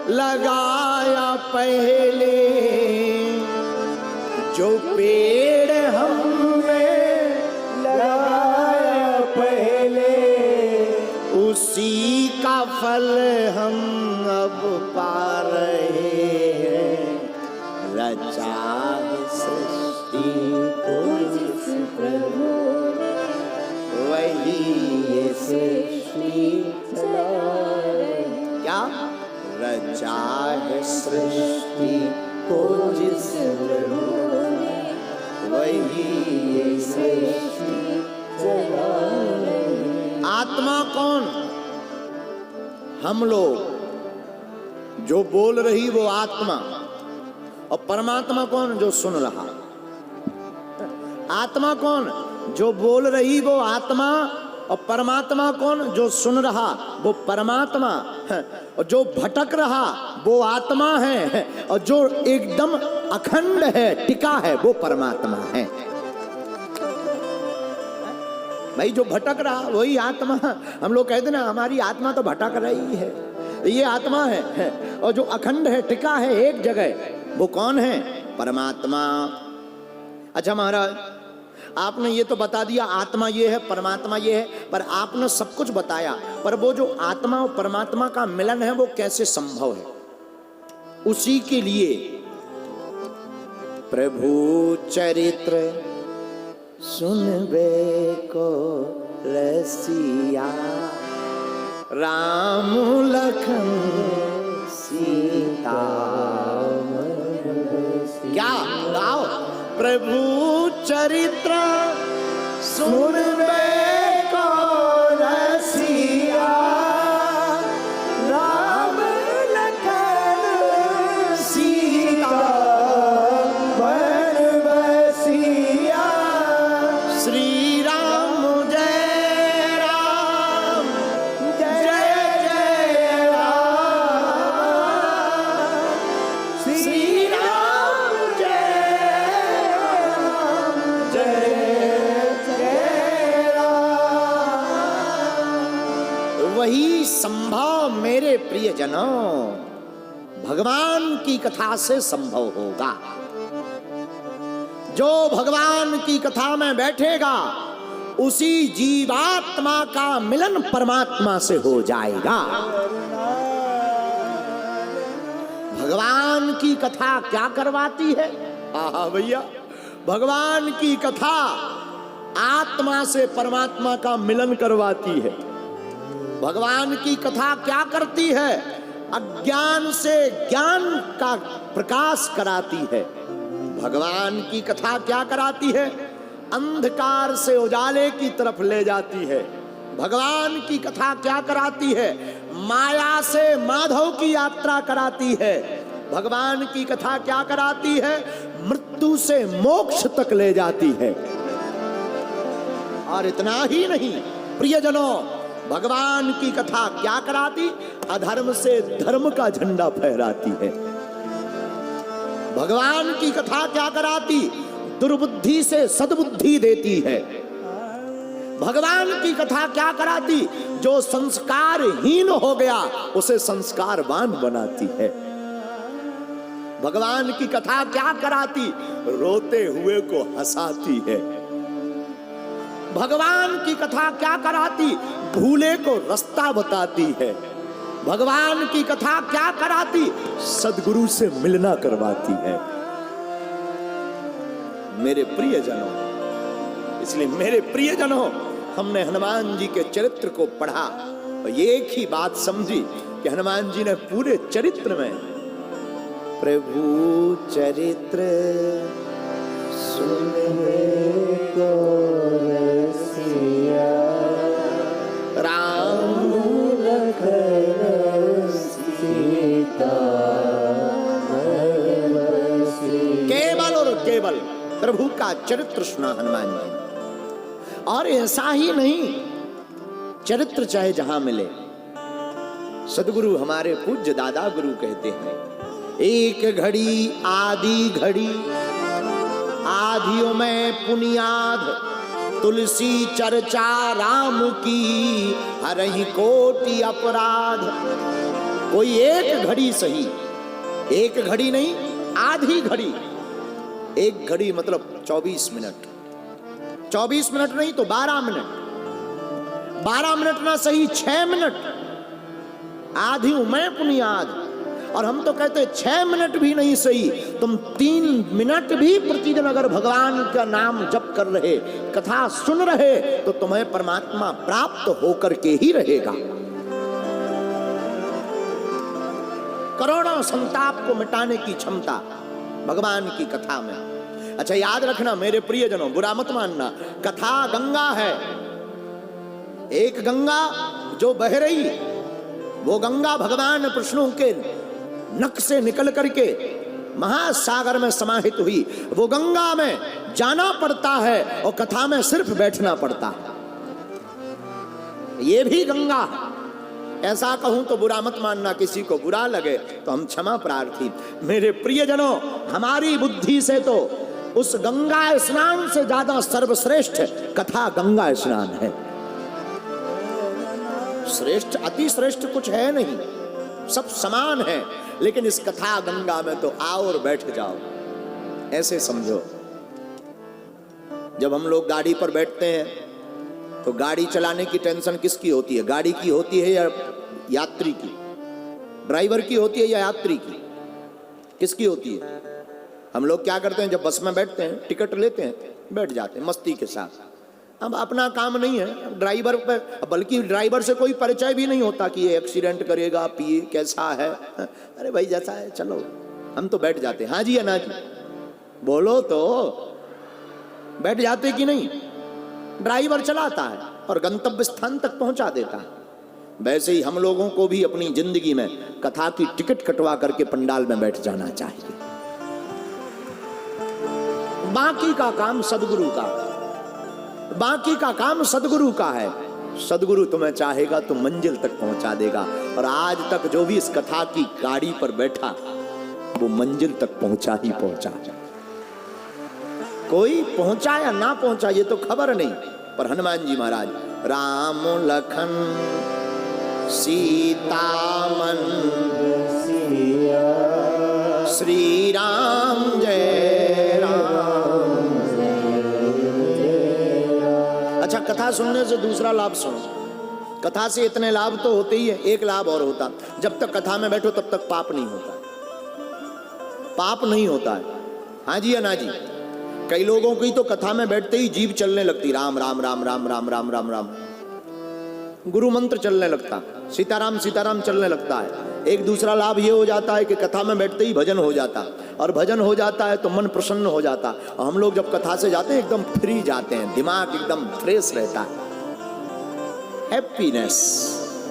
लगाया पहले, जो पेड़ हमने लगाया पहले, उसी का फल हम अब पा रहे हैं। रचा है सृष्टि को जिस प्रभु वही ये सृष्टि चला रहे, क्या रचा है सृष्टि को जिस प्रभु वही ये सृष्टि चला रहे। आत्मा कौन? हम लोग। जो बोल रही वो आत्मा, और परमात्मा कौन? जो सुन रहा। आत्मा कौन? जो बोल रही वो आत्मा, और परमात्मा कौन? जो सुन रहा वो परमात्मा है। और जो भटक रहा वो आत्मा है, और जो एकदम अखंड है, टिका है, वो परमात्मा है। भाई जो भटक रहा वही आत्मा। हम लोग कहते ना हमारी आत्मा तो भटक रही है, ये आत्मा है। और जो अखंड है, टिका है एक जगह, वो कौन है? परमात्मा। अच्छा महाराज, आपने ये तो बता दिया आत्मा ये है, परमात्मा ये है, पर आपने सब कुछ बताया, पर वो जो आत्मा और परमात्मा का मिलन है वो कैसे संभव है? उसी के लिए प्रभु चरित्र सुनबे को रसिया, राम लखन सीता। क्या गाओ? प्रभु चरित्र सुनबे को रसिया, राम लखन सीता बन बसिया। श्री राम जय राम, जय जय राम, श्री राम जय राम, जय जय राम। वही संभव मेरे प्रियजनों भगवान की कथा से संभव होगा। जो भगवान की कथा में बैठेगा उसी जीवात्मा का मिलन परमात्मा से हो जाएगा। भगवान की कथा क्या करवाती है? आहा भैया, भगवान की कथा आत्मा से परमात्मा का मिलन करवाती है। भगवान की कथा क्या करती है? अज्ञान से ज्ञान का प्रकाश कराती है। भगवान की कथा क्या कराती है? अंधकार से उजाले की तरफ ले जाती है। भगवान की कथा क्या कराती है? माया से माधव की यात्रा कराती है। भगवान की कथा क्या कराती है? मृत्यु से मोक्ष तक ले जाती है। और इतना ही नहीं प्रियजनों, भगवान की कथा क्या कराती? अधर्म से धर्म का झंडा फहराती है। भगवान की कथा क्या कराती? दुर्बुद्धि से सद्बुद्धि देती है। भगवान की कथा क्या कराती? जो संस्कारहीन हो गया उसे संस्कारवान बनाती है। भगवान की कथा क्या कराती? रोते हुए को हंसाती है। भगवान की कथा क्या कराती? भूले को रास्ता बताती है। भगवान की कथा क्या कराती? सद्गुरु से मिलना करवाती है। मेरे प्रियजनों, इसलिए मेरे प्रियजनों, हमने हनुमान जी के चरित्र को पढ़ा और एक ही बात समझी कि हनुमान जी ने पूरे चरित्र में प्रभु चरित्र सुनने को रसिया, राम लखन सीता, केवल और केवल प्रभु का चरित्र सुना हनुमान जी। और ऐसा ही नहीं, चरित्र चाहे जहां मिले, सदगुरु हमारे पूज्य दादा गुरु कहते हैं, एक घड़ी आदि घड़ी, आधियों में पुनियाद, तुलसी चर्चा राम की, हरहि कोटि अपराध। कोई एक घड़ी सही, एक घड़ी नहीं, आधी घड़ी। एक घड़ी मतलब 24 मिनट, 24 मिनट नहीं तो 12 मिनट, 12 मिनट ना सही 6 मिनट, आधी हूं मैं पुनियाद। और हम तो कहते 6 मिनट भी नहीं सही, तुम 3 मिनट भी प्रतिदिन अगर भगवान का नाम जप कर रहे, कथा सुन रहे, तो तुम्हें परमात्मा प्राप्त होकर के ही रहेगा। करोड़ों संताप को मिटाने की क्षमता भगवान की कथा में। अच्छा याद रखना मेरे प्रियजनों, बुरा मत मानना, कथा गंगा है, एक गंगा जो बह रही, वो गंगा भगवान विष्णु के नख से निकल करके महासागर में समाहित हुई। वो गंगा में जाना पड़ता है और कथा में सिर्फ बैठना पड़ता है। ये भी गंगा। ऐसा कहूं तो बुरा मत मानना, किसी को बुरा लगे तो हम क्षमा प्रार्थी। मेरे प्रियजनों, हमारी बुद्धि से तो उस गंगा स्नान से ज्यादा सर्वश्रेष्ठ कथा गंगा स्नान है। श्रेष्ठ अति श्रेष्ठ कुछ है नहीं, सब समान है। लेकिन इस कथा गंगा में तो आओ और बैठ जाओ, ऐसे समझो। जब हम लोग गाड़ी पर बैठते हैं तो गाड़ी चलाने की टेंशन किसकी होती है? गाड़ी की होती है या यात्री की? ड्राइवर की होती है या यात्री की? किसकी होती है? हम लोग क्या करते हैं, जब बस में बैठते हैं, टिकट लेते हैं, बैठ जाते हैं मस्ती के साथ। अब अपना काम नहीं है ड्राइवर पर, बल्कि ड्राइवर से कोई परिचय भी नहीं होता कि ये एक्सीडेंट करेगा, पिए कैसा है, अरे भाई जैसा है चलो, हम तो बैठ जाते हैं। हाँ जी या ना जी? बोलो तो। बैठ जाते कि नहीं? ड्राइवर चलाता है और गंतव्य स्थान तक पहुंचा देता है। वैसे ही हम लोगों को भी अपनी जिंदगी में कथा की टिकट कटवा करके पंडाल में बैठ जाना चाहिए। बाकी का काम सदगुरु का, बाकी का काम सदगुरु का है। सदगुरु तुम्हें चाहेगा तो मंजिल तक पहुंचा देगा। और आज तक जो भी इस कथा की गाड़ी पर बैठा, वो मंजिल तक पहुंचा ही पहुंचा। कोई पहुंचा या ना पहुंचा ये तो खबर नहीं, पर हनुमान जी महाराज राम लखन सीता मन श्री राम जय राम। अच्छा, कथा सुनने से दूसरा लाभ सुनो। कथा से इतने लाभ तो होते ही है, एक लाभ और होता, जब तक कथा में बैठो तब तक पाप नहीं होता, पाप नहीं होता है। हाँ जी या ना जी? कई लोगों की तो कथा में बैठते ही जीभ चलने लगती, राम राम राम राम राम राम राम राम, गुरु मंत्र चलने लगता, सीताराम सीताराम चलने लगता है। एक दूसरा लाभ ये हो जाता है कि कथा में बैठते ही भजन हो जाता, और भजन हो जाता है तो मन प्रसन्न हो जाता। और हम लोग जब कथा से जाते हैं एकदम फ्री जाते हैं, दिमाग एकदम फ्रेश रहता है, हैप्पीनेस,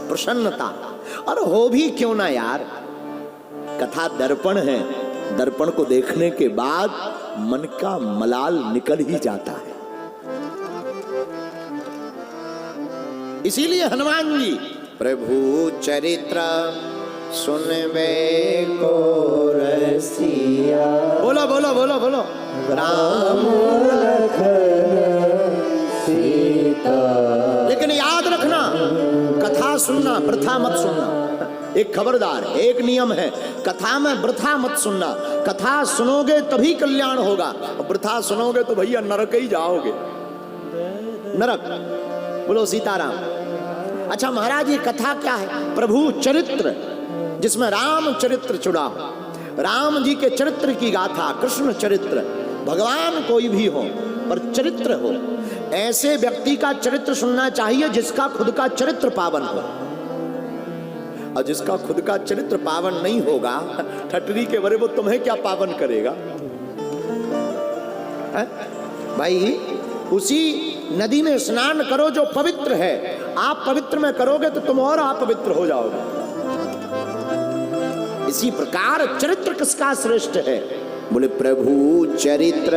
प्रसन्नता। और हो भी क्यों ना यार, कथा दर्पण है, दर्पण को देखने के बाद मन का मलाल निकल ही जाता है। इसीलिए हनुमान जी प्रभु चरित्र सुनबे को रसिया, बोलो बोलो बोलो बोलो, राम लखन सीता। लेकिन याद रखना, कथा सुनना वृथा मत सुनना। एक खबरदार, एक नियम है, कथा में वृथा मत सुनना। कथा सुनोगे तभी कल्याण होगा, और वृथा सुनोगे तो भैया नरक ही जाओगे, नरक। बोलो सीताराम। अच्छा महाराज, ये कथा क्या है? प्रभु चरित्र, जिसमें राम चरित्र जुड़ा हो, राम जी के चरित्र की गाथा, कृष्ण चरित्र। भगवान कोई भी हो पर चरित्र हो, ऐसे व्यक्ति का चरित्र सुनना चाहिए जिसका खुद का चरित्र पावन हो। और जिसका खुद का चरित्र पावन नहीं होगा, ठटरी के बरे, वो तुम्हें क्या पावन करेगा? है? भाई उसी नदी में स्नान करो जो पवित्र है। आप पवित्र में करोगे तो तुम और अपवित्र हो जाओगे। इसी प्रकार चरित्र किसका श्रेष्ठ है? बोले प्रभु चरित्र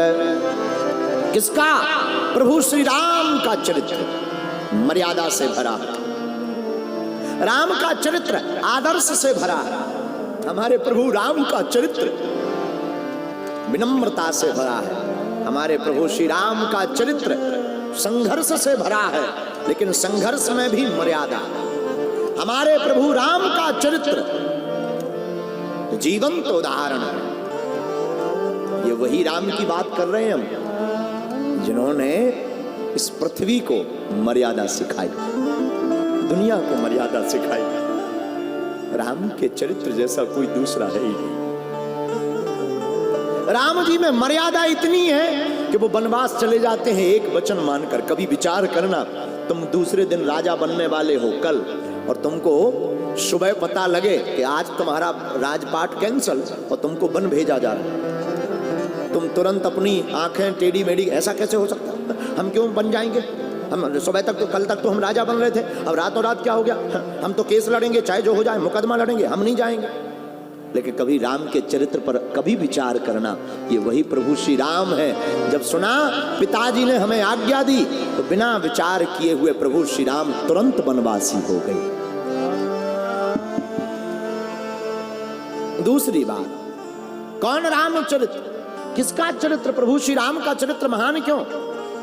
किसका? प्रभु श्री राम का चरित्र मर्यादा से भरा है, राम का चरित्र आदर्श से भरा है। हमारे प्रभु राम का चरित्र विनम्रता से भरा है। हमारे प्रभु श्री राम का चरित्र संघर्ष से भरा है, लेकिन संघर्ष में भी मर्यादा। हमारे प्रभु राम का चरित्र जीवंत उदाहरण है। ये वही राम की बात कर रहे हैं हम, जिन्होंने इस पृथ्वी को मर्यादा सिखाई, दुनिया को मर्यादा सिखाई। राम के चरित्र जैसा कोई दूसरा है ही नहीं। राम जी में मर्यादा इतनी है कि वो वनवास चले जाते हैं एक वचन मानकर। कभी विचार करना, तुम दूसरे दिन राजा बनने वाले हो कल, और तुमको सुबह पता लगे कि आज तुम्हारा राजपाट कैंसल और तुमको वन भेजा जा रहा है, तुम तुरंत अपनी आंखें टेढ़ी मेढ़ी, ऐसा कैसे हो सकता? हम क्यों बन जाएंगे? हम सुबह तक तो, कल तक तो हम राजा बन रहे थे, अब रातों रात क्या हो गया? हम तो केस लड़ेंगे, चाहे जो हो जाए, मुकदमा लड़ेंगे, हम नहीं जाएंगे। लेकिन कभी राम के चरित्र पर कभी विचार करना, ये वही प्रभु श्री राम है। जब सुना पिताजी ने हमें आज्ञा दी, तो बिना विचार किए हुए प्रभु श्री राम तुरंत वनवासी हो गए। दूसरी बात, कौन राम चरित्र? किसका चरित्र? प्रभु श्री राम का चरित्र महान क्यों?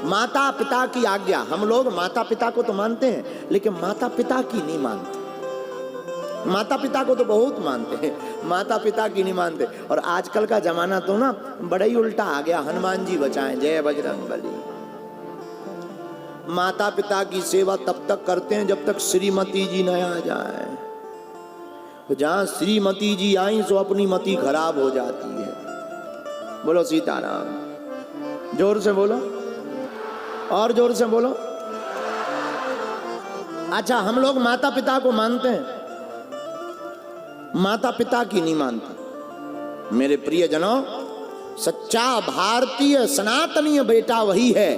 माता पिता की आज्ञा। हम लोग माता पिता को तो मानते हैं, लेकिन माता पिता की नहीं मानते। माता पिता को तो बहुत मानते हैं, माता पिता की नहीं मानते। और आजकल का जमाना तो ना बड़ा ही उल्टा आ गया। हनुमान जी बचाएं, जय बजरंग बली। माता पिता की सेवा तब तक करते हैं जब तक श्रीमती जी न आ जाए। जहां श्रीमती जी आई तो अपनी मति खराब हो जाती है। बोलो सीताराम। जोर से बोलो, और जोर से बोलो। अच्छा, हम लोग माता पिता को मानते हैं, माता पिता की नहीं मानते। मेरे प्रिय जनों, सच्चा भारतीय सनातनीय बेटा वही है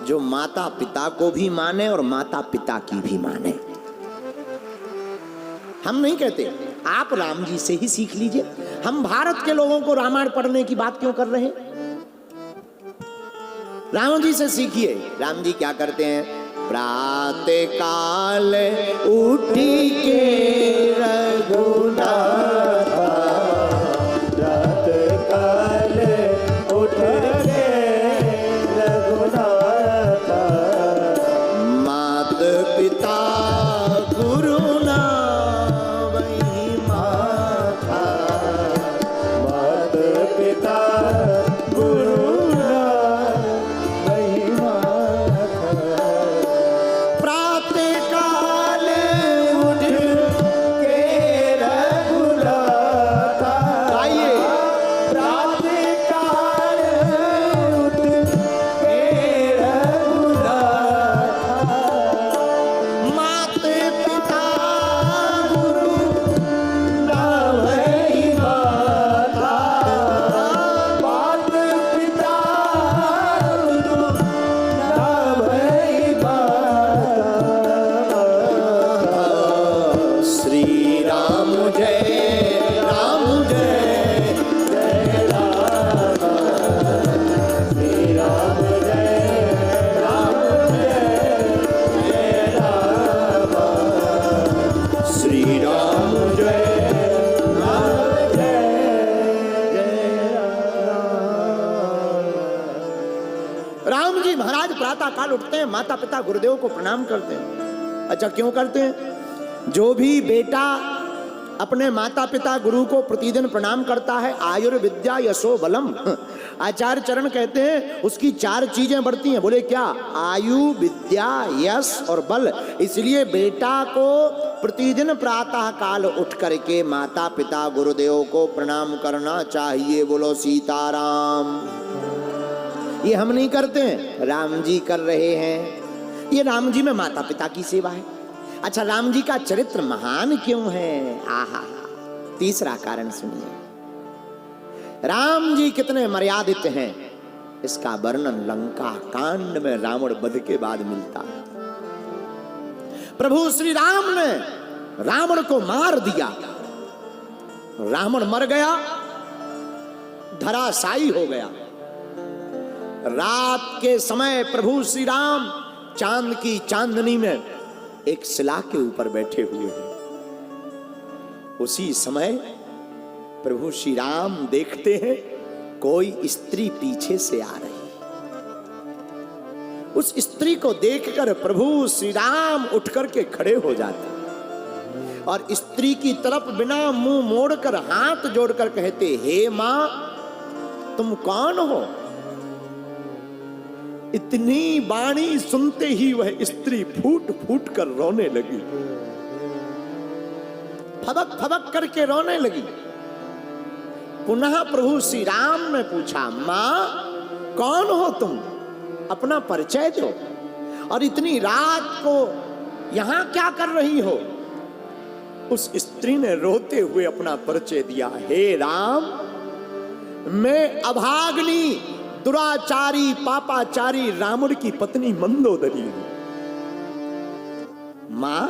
जो माता पिता को भी माने और माता पिता की भी माने। हम नहीं कहते आप राम जी से ही सीख लीजिए। हम भारत के लोगों को रामायण पढ़ने की बात क्यों कर रहे हैं? राम जी से सीखिए। राम जी क्या करते हैं? प्रातः काल उठी के रघुनाथ, प्रातः काल उठ के रघुनाथ, मात पिता गुरु ना वही माता, मात पिता गुरु काल उठते हैं, माता पिता गुरुदेव को प्रणाम करते हैं। अच्छा, क्यों करते हैं? जो भी बेटा अपने माता पिता गुरु को प्रतिदिन प्रणाम करता है, आयुर्विद्या यशो बलम, आचार्य चरण कहते हैं, उसकी 4 चीजें बढ़ती हैं। बोले क्या? आयु, विद्या, यश और बल। इसलिए बेटा को प्रतिदिन प्रातः काल उठ करके माता पिता गुरुदेव को प्रणाम करना चाहिए। बोलो सीताराम। ये हम नहीं करते हैं, राम जी कर रहे हैं। ये राम जी में माता पिता की सेवा है। अच्छा, राम जी का चरित्र महान क्यों है? आहा, तीसरा कारण सुनिए। राम जी कितने मर्यादित हैं, इसका वर्णन लंका कांड में रावण वध के बाद मिलता है। प्रभु श्री राम ने रावण को मार दिया, रावण मर गया, धराशायी हो गया। रात के समय प्रभु श्री राम चांद की चांदनी में एक शिला के ऊपर बैठे हुए हैं। उसी समय प्रभु श्री राम देखते हैं कोई स्त्री पीछे से आ रही। उस स्त्री को देखकर प्रभु श्री राम उठ करके खड़े हो जाते। और स्त्री की तरफ बिना मुंह मोड़कर हाथ जोड़कर कहते, हे मां तुम कौन हो? इतनी वाणी सुनते ही वह स्त्री फूट फूट कर रोने लगी, फबक फबक करके रोने लगी। पुनः प्रभु श्री राम ने पूछा, मां कौन हो तुम? अपना परिचय दो, और इतनी रात को यहां क्या कर रही हो? उस स्त्री ने रोते हुए अपना परिचय दिया, हे राम मैं अभाग्नि दुराचारी पापाचारी रावण की पत्नी मंदोदरी हूं। मां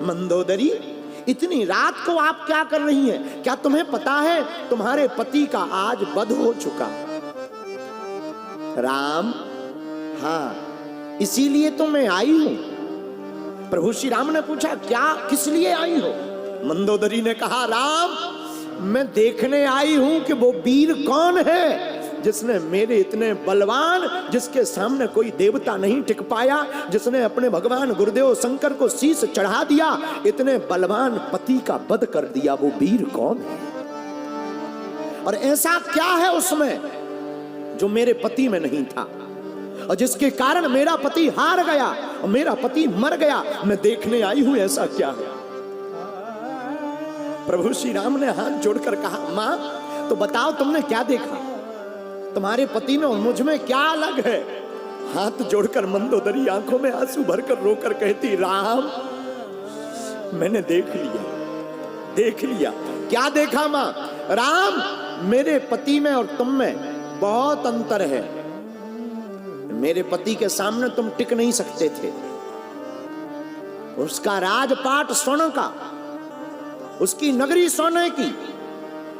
मंदोदरी, इतनी रात को आप क्या कर रही हैं? क्या तुम्हें पता है तुम्हारे पति का आज वध हो चुका? राम, हाँ इसीलिए तो मैं आई हूं। प्रभु श्री राम ने पूछा, क्या किस लिए आई हो? मंदोदरी ने कहा, राम मैं देखने आई हूं कि वो वीर कौन है जिसने मेरे इतने बलवान, जिसके सामने कोई देवता नहीं टिक पाया, जिसने अपने भगवान गुरुदेव शंकर को शीश चढ़ा दिया, इतने बलवान पति का वध कर दिया, वो वीर कौन है? और ऐसा क्या है उसमें जो मेरे पति में नहीं था, और जिसके कारण मेरा पति हार गया और मेरा पति मर गया? मैं देखने आई हूं, ऐसा क्या है? प्रभु श्री राम ने हाथ जोड़कर कहा, मां तो बताओ तुमने क्या देखा? तुम्हारे पति में और मुझ में क्या अलग है? हाथ जोड़कर मंदोदरी आंखों में आंसू भरकर रोकर कहती, राम मैंने देख लिया, देख लिया। क्या देखा मां? राम मेरे पति में और तुम में बहुत अंतर है। मेरे पति के सामने तुम टिक नहीं सकते थे। उसका राजपाट स्वर्ण का, उसकी नगरी सोने की,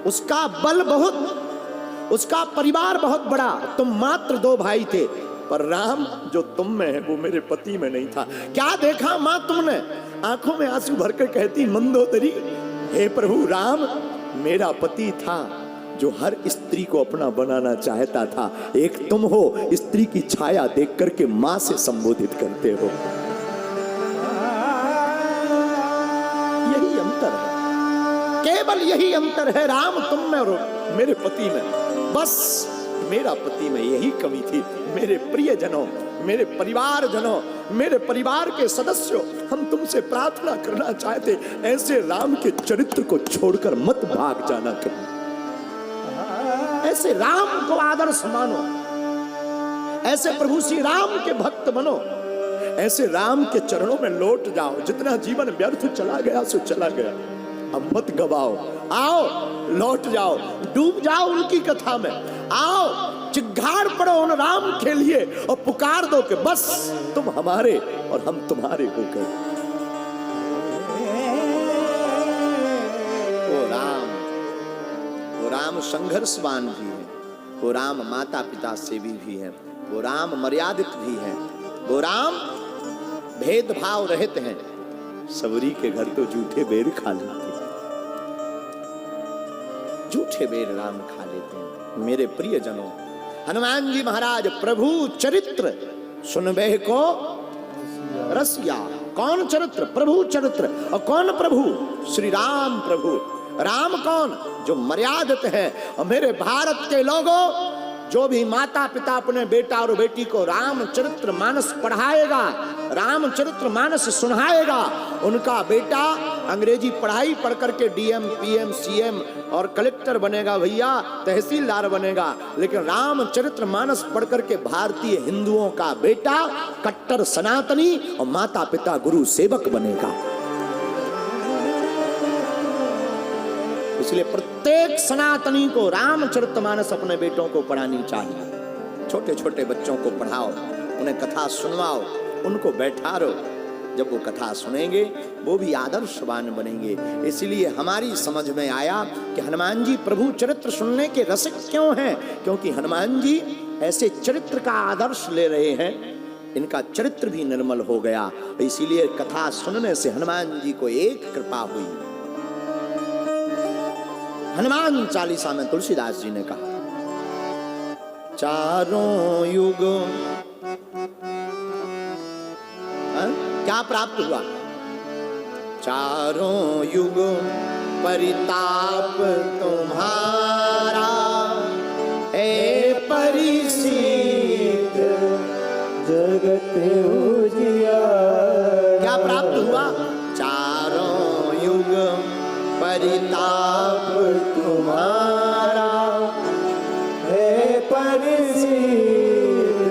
उसका बल बहुत, उसका परिवार बहुत बड़ा, तुम मात्र 2 भाई थे। पर राम जो तुम में है वो मेरे पति में नहीं था। क्या देखा मां तुमने? आंखों में आंसू भरकर कहती मंदोदरी, हे प्रभु राम मेरा पति था जो हर स्त्री को अपना बनाना चाहता था। एक तुम हो, स्त्री की छाया देख करके मां से संबोधित करते हो। यही अंतर है, केवल यही अंतर है राम तुम में और मेरे पति में। बस मेरा पति में यही कमी थी। मेरे प्रियजनों, मेरे परिवारजनों, मेरे परिवार के सदस्यों, हम तुमसे प्रार्थना करना चाहते, ऐसे राम के चरित्र को छोड़कर मत भाग जाना कभी। ऐसे राम को आदर्श मानो, ऐसे प्रभु श्री राम के भक्त बनो, ऐसे राम के चरणों में लौट जाओ। जितना जीवन व्यर्थ चला गया सो चला गया, अब मत गवाओ। आओ लौट जाओ, डूब जाओ उनकी कथा में। आओ चिघाड़ पड़ो उन राम के लिए और पुकार दो कि बस तुम हमारे और हम तुम्हारे हो गए। वो राम संघर्षवान भी है, वो राम माता पिता सेवी भी है, वो राम मर्यादित भी है, वो राम भेदभाव रहित हैं। सबरी के घर तो जूठे बेर खा लेते, जूठे बेर राम खा लेते हैं। मेरे प्रियजनों, हनुमान जी महाराज प्रभु चरित्र सुनबे को रसिया। कौन चरित्र? प्रभु चरित्र। और कौन प्रभु? श्री राम प्रभु। राम कौन? जो मर्यादित है। और मेरे भारत के लोगों, जो भी माता पिता अपने बेटा और बेटी को रामचरित्र मानस पढ़ाएगा, रामचरित्र मानस सुनाएगा, उनका बेटा अंग्रेजी पढ़ाई पढ़ करके डीएम, पीएम, सीएम और कलेक्टर बनेगा भैया, तहसीलदार बनेगा। लेकिन रामचरित्र मानस पढ़ करके भारतीय हिंदुओं का बेटा कट्टर सनातनी और माता पिता गुरु सेवक बनेगा। इसलिए प्रत्येक सनातनी को रामचरितमानस अपने बेटों को पढ़ानी चाहिए। छोटे छोटे बच्चों को पढ़ाओ, उन्हें कथा सुनवाओ, उनको बैठाओ। जब वो कथा सुनेंगे वो भी आदर्शवान बनेंगे। इसलिए हमारी समझ में आया कि हनुमान जी प्रभु चरित्र सुनने के रसिक क्यों हैं? क्योंकि हनुमान जी ऐसे चरित्र का आदर्श ले रहे हैं, इनका चरित्र भी निर्मल हो गया। इसीलिए कथा सुनने से हनुमान जी को एक कृपा हुई। हनुमान चालीसा में तुलसीदास जी ने कहा, चारों युग क्या प्राप्त हुआ? चारों युग परिताप तुम्हारा हे परिसिद्ध जगत उजियारा। क्या प्राप्त हुआ? चारों युग परिताप तुम्हारा हे परिसिद्ध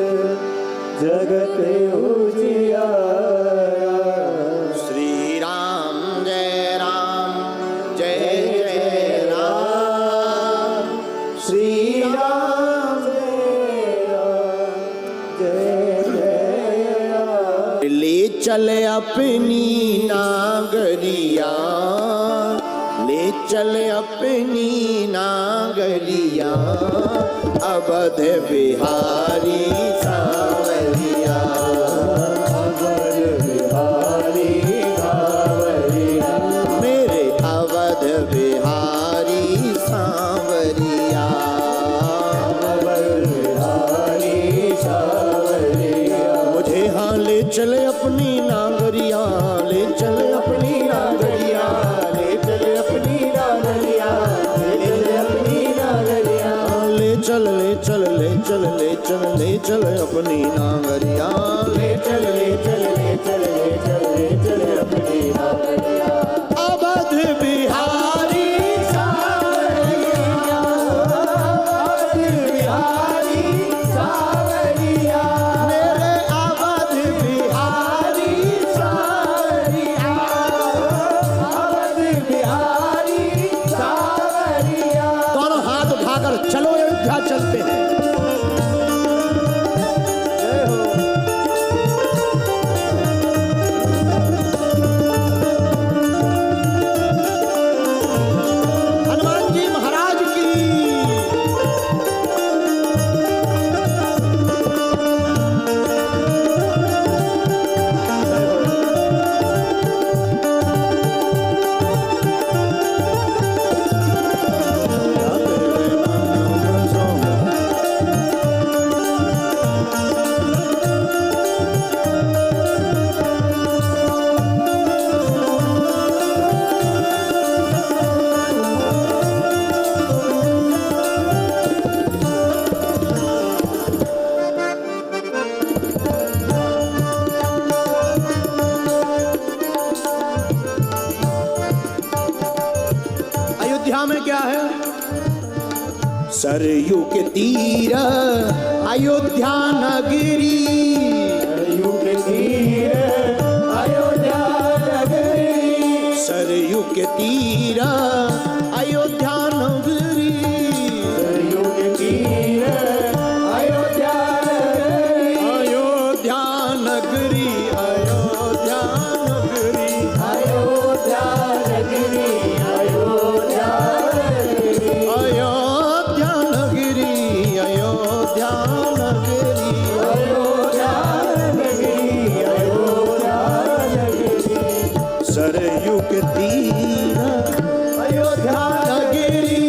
जगत उजियारा। श्री राम जय राम, श्री राम जय राम। ले चले अपनी नागरिया, ले चले अपनी नागरिया, अवध बिहारी सांवरिया, अवध बिहारी सांवरिया। मेरे अवध बिहारी सांवरिया, अवध बिहारी सांवरिया। मुझे हाँ ले चले अपनी नागरिया, ले चले अपनी नागरिया, ले चले अपनी नागरिया, ले चले अपनी नागरिया। ले चल ले चल ले चल ले चल ले चल अपनी नागरिया, ले चल ले चल ले चल ले चल ले चल अपनी नागरिया। अवध बिहारी सांवरिया, अवध बिहारी सांवरिया। मेरे अवध बिहारी सांवरिया, अवध बिहारी सांवरिया। दोनों हाथ उठाकर चलो अयोध्या चलते हैं। जय हो। हनुमान जी महाराज की अयोध्या में क्या है? सरयू के तीर अयोध्या नगरी, सरयू के तीर अयोध्या नगरी। सरयू के तीर अयोध्या नगरी, सरयू के तीर अयोध्या नगरी। अयोध्या नगरी, अयोध्या नगरी, अयोध्या नगरी, अयोध्या नगरी। अयोध्या नगरी, अयोध्या नगरी, अयोध्या नगरी, अयोध्या नगरी। सरयू के तीर अयोध्या नगरी,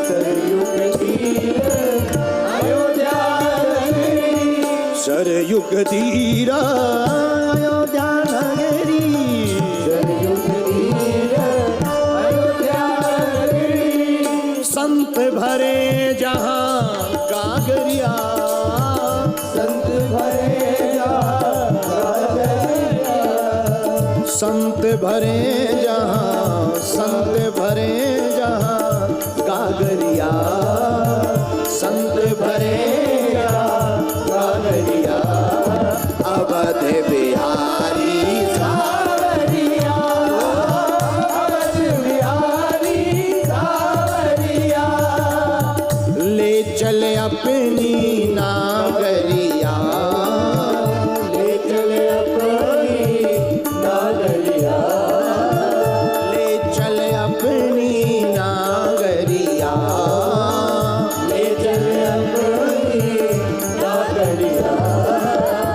सरयू के तीर अयोध्या नगरी। सरयू के तीर अयोध्या नगरी, सरयू के तीर अयोध्या नगरी। संत भरे जहाँ कागरिया, संत भरे जहाँ कागरिया। संत भरे जहाँ, संत भरे जहाँ कागरिया, संत भरे जहाँ कागरिया, अवध बिहारी सांवरिया, अवध बिहारी सांवरिया। ले चले अपनी नागरिया, ले चले अपनी नागरिया। ले चले अपनी नागरिया, ले चले अपनी नागरिया।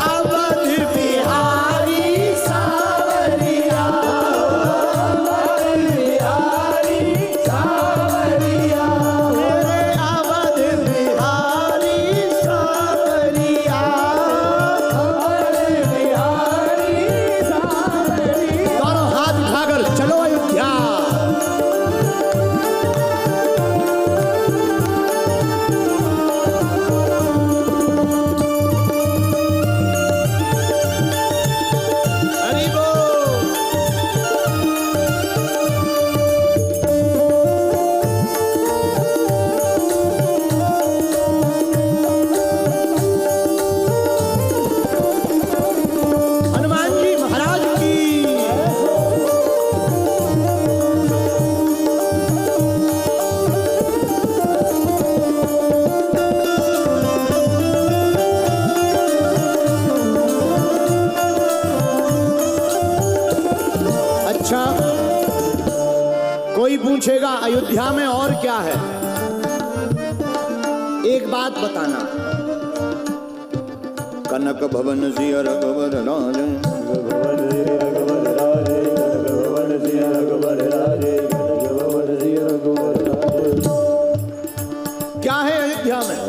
अवध बिहारी सांवरिया, अवध बिहारी सांवरिया। मेरे अवध बिहारी सांवरिया। अयोध्या में और क्या है, एक बात बताना। कनक भवन सिया रघुवर राजे, क्या है अयोध्या में,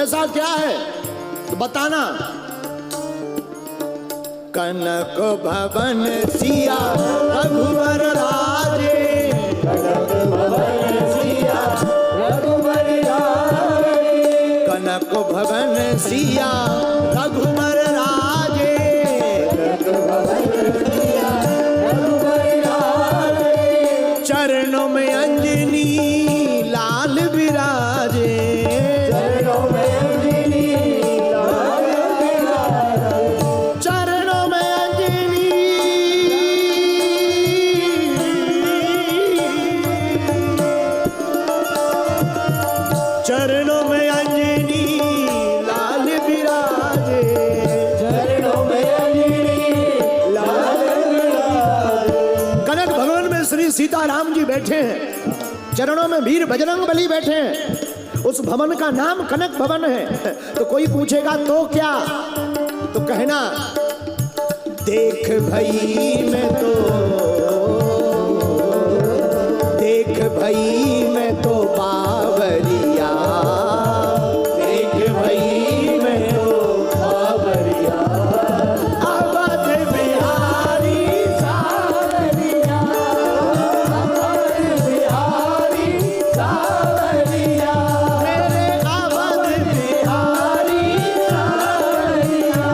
ऐसा क्या है तो बताना। कनक भवन सिया रघुवर राजे, कनक भवन सिया रघुवर राजे, कनक भवन सिया रघुवर राजे, कनक भवन सिया रघुवर राजे, चरणों में अंजनी लाल विराजे, चरणों में अंजनी लाल विराजे, चरणों में अंजनी चरणों में अंजनी लाल विराजे, चरणों में अंजनी लाल विराजे। कनक भवन में श्री सीताराम जी बैठे हैं, चरणों में वीर बजरंग बली बैठे हैं। उस भवन का नाम कनक भवन है। तो कोई पूछेगा तो क्या, तो कहना देख भई मैं तो, देख भई मैं तो बावरिया, देख भई मैं तो बावरिया, अवध बिहारी सावरिया, अवध बिहारी सावरिया, मेरे अवध बिहारी सावरिया,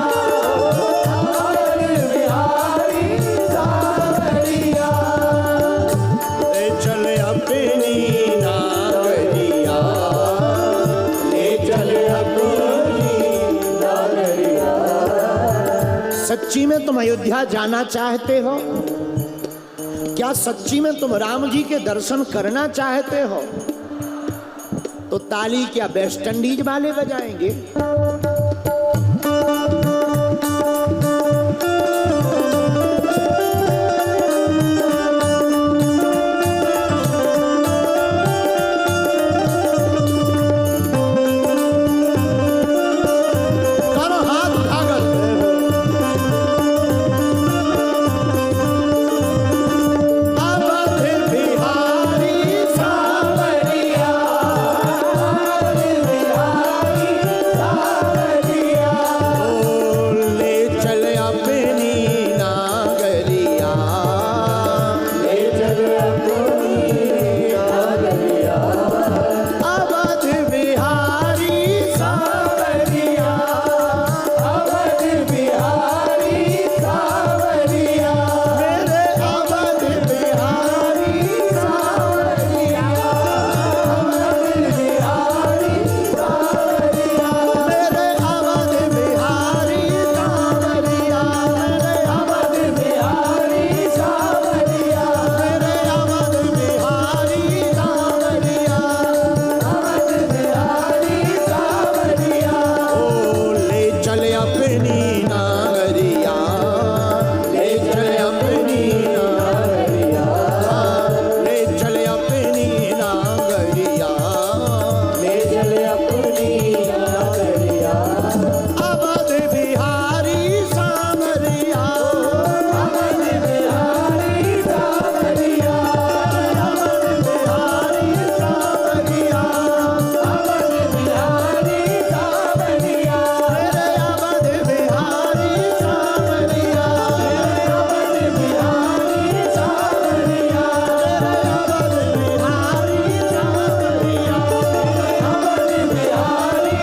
अवध बिहारी सावरिया। ले चले अपनी नागरिया, ले चले अपनी नागरिया। सच्ची में तुम अयोध्या जाना चाहते हो क्या, सच्ची में तुम राम जी के दर्शन करना चाहते हो तो ताली क्या वेस्ट इंडीज वाले बजाएंगे। करो हाथ उठाकर, अवध बिहारी सावरिया, अवध बिहारी सावरिया, ले चले अपनी नागरिया, ले चले अपनी नागरिया। अवध बिहारी सावरिया, अवध बिहारी सावरिया, मेरे अवध बिहारी सावरिया, अवध बिहारी सावरिया, मेरे अवध बिहारी सावरिया, मेरे अवध बिहारी सावरिया, मेरे अवध बिहारी सावरिया, अवध बिहारी सावरिया। ओ ले चले अपनी नागरिया, ले चले अपनी नागरिया, ले चले अपनी नागरिया, ले चले अपनी नागरिया, अवध बिहारी सावरिया, अवध बिहारी सावरिया, अवध बिहारी सावरिया, अवध बिहारी सावरिया, मेरे अवध बिहारी सावरिया, अवध बिहारी सावरिया, अवध बिहारी सावरिया। अवध बिहारी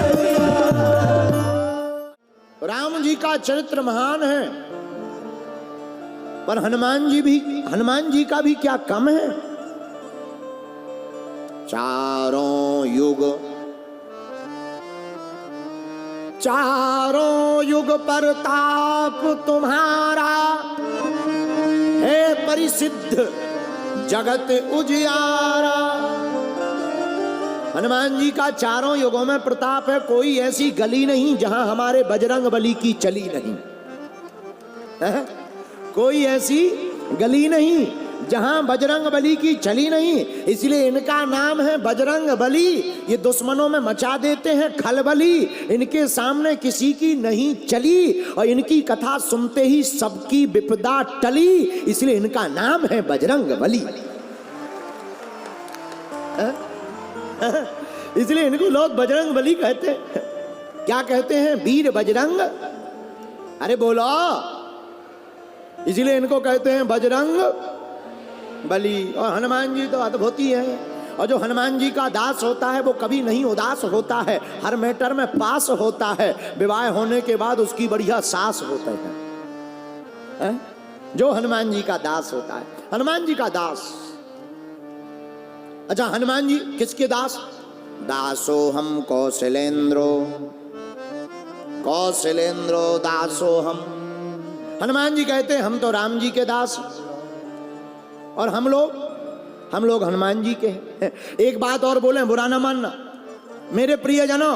सावरिया। राम जी का चरित्र महान है, पर हनुमान जी का भी क्या कम है। चारों युग प्रताप तुम्हारा है परिसिद्ध जगत उजियारा। हनुमान जी का चारों युगों में प्रताप है, कोई ऐसी गली नहीं जहां हमारे बजरंग बली की चली नहीं है? कोई ऐसी गली नहीं जहां बजरंग बली की चली नहीं, इसलिए इनका नाम है बजरंग बली। ये दुश्मनों में मचा देते हैं खलबली, इनके सामने किसी की नहीं चली और इनकी कथा सुनते ही सबकी विपदा टली, इसलिए इनका नाम है बजरंग बली। इसलिए इनको लोग बजरंग बली कहते हैं। क्या कहते हैं? वीर बजरंग। अरे बोलो, इसलिए इनको कहते हैं बजरंग बली। और हनुमान जी तो अद्भुत ही है। और जो हनुमान जी का दास होता है वो कभी नहीं उदास होता है, हर मैटर में पास होता है। विवाह होने के बाद उसकी बढ़िया सास होते हैं। जो हनुमान जी का दास होता है, हनुमान जी का दास। अच्छा, हनुमान जी किसके दास? दासो हम कौशलेंद्रो, कौशलेंद्रो दासो हम। हनुमान जी कहते हैं हम तो राम जी के दास और हम लोग हनुमान जी के हैं। एक बात और बोले, बुरा ना मानना मेरे प्रियजनों,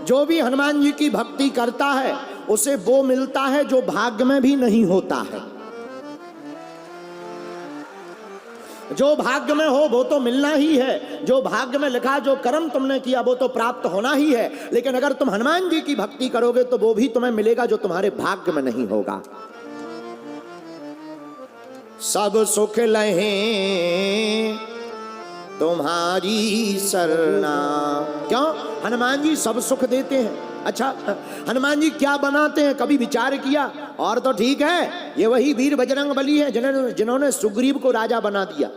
जो भी हनुमान जी की भक्ति करता है उसे वो मिलता है जो भाग्य में भी नहीं होता है। जो भाग्य में हो वो तो मिलना ही है, जो भाग्य में लिखा, जो कर्म तुमने किया वो तो प्राप्त होना ही है। लेकिन अगर तुम हनुमान जी की भक्ति करोगे तो वो भी तुम्हें मिलेगा जो तुम्हारे भाग्य में नहीं होगा। सब सुख लहे तुम्हारी सरना। क्यों? हनुमान जी सब सुख देते हैं। अच्छा, हनुमान जी क्या बनाते हैं, कभी विचार किया? और तो ठीक है, ये वही वीर बजरंग बली है जिन्होंने सुग्रीव को राजा बना दिया,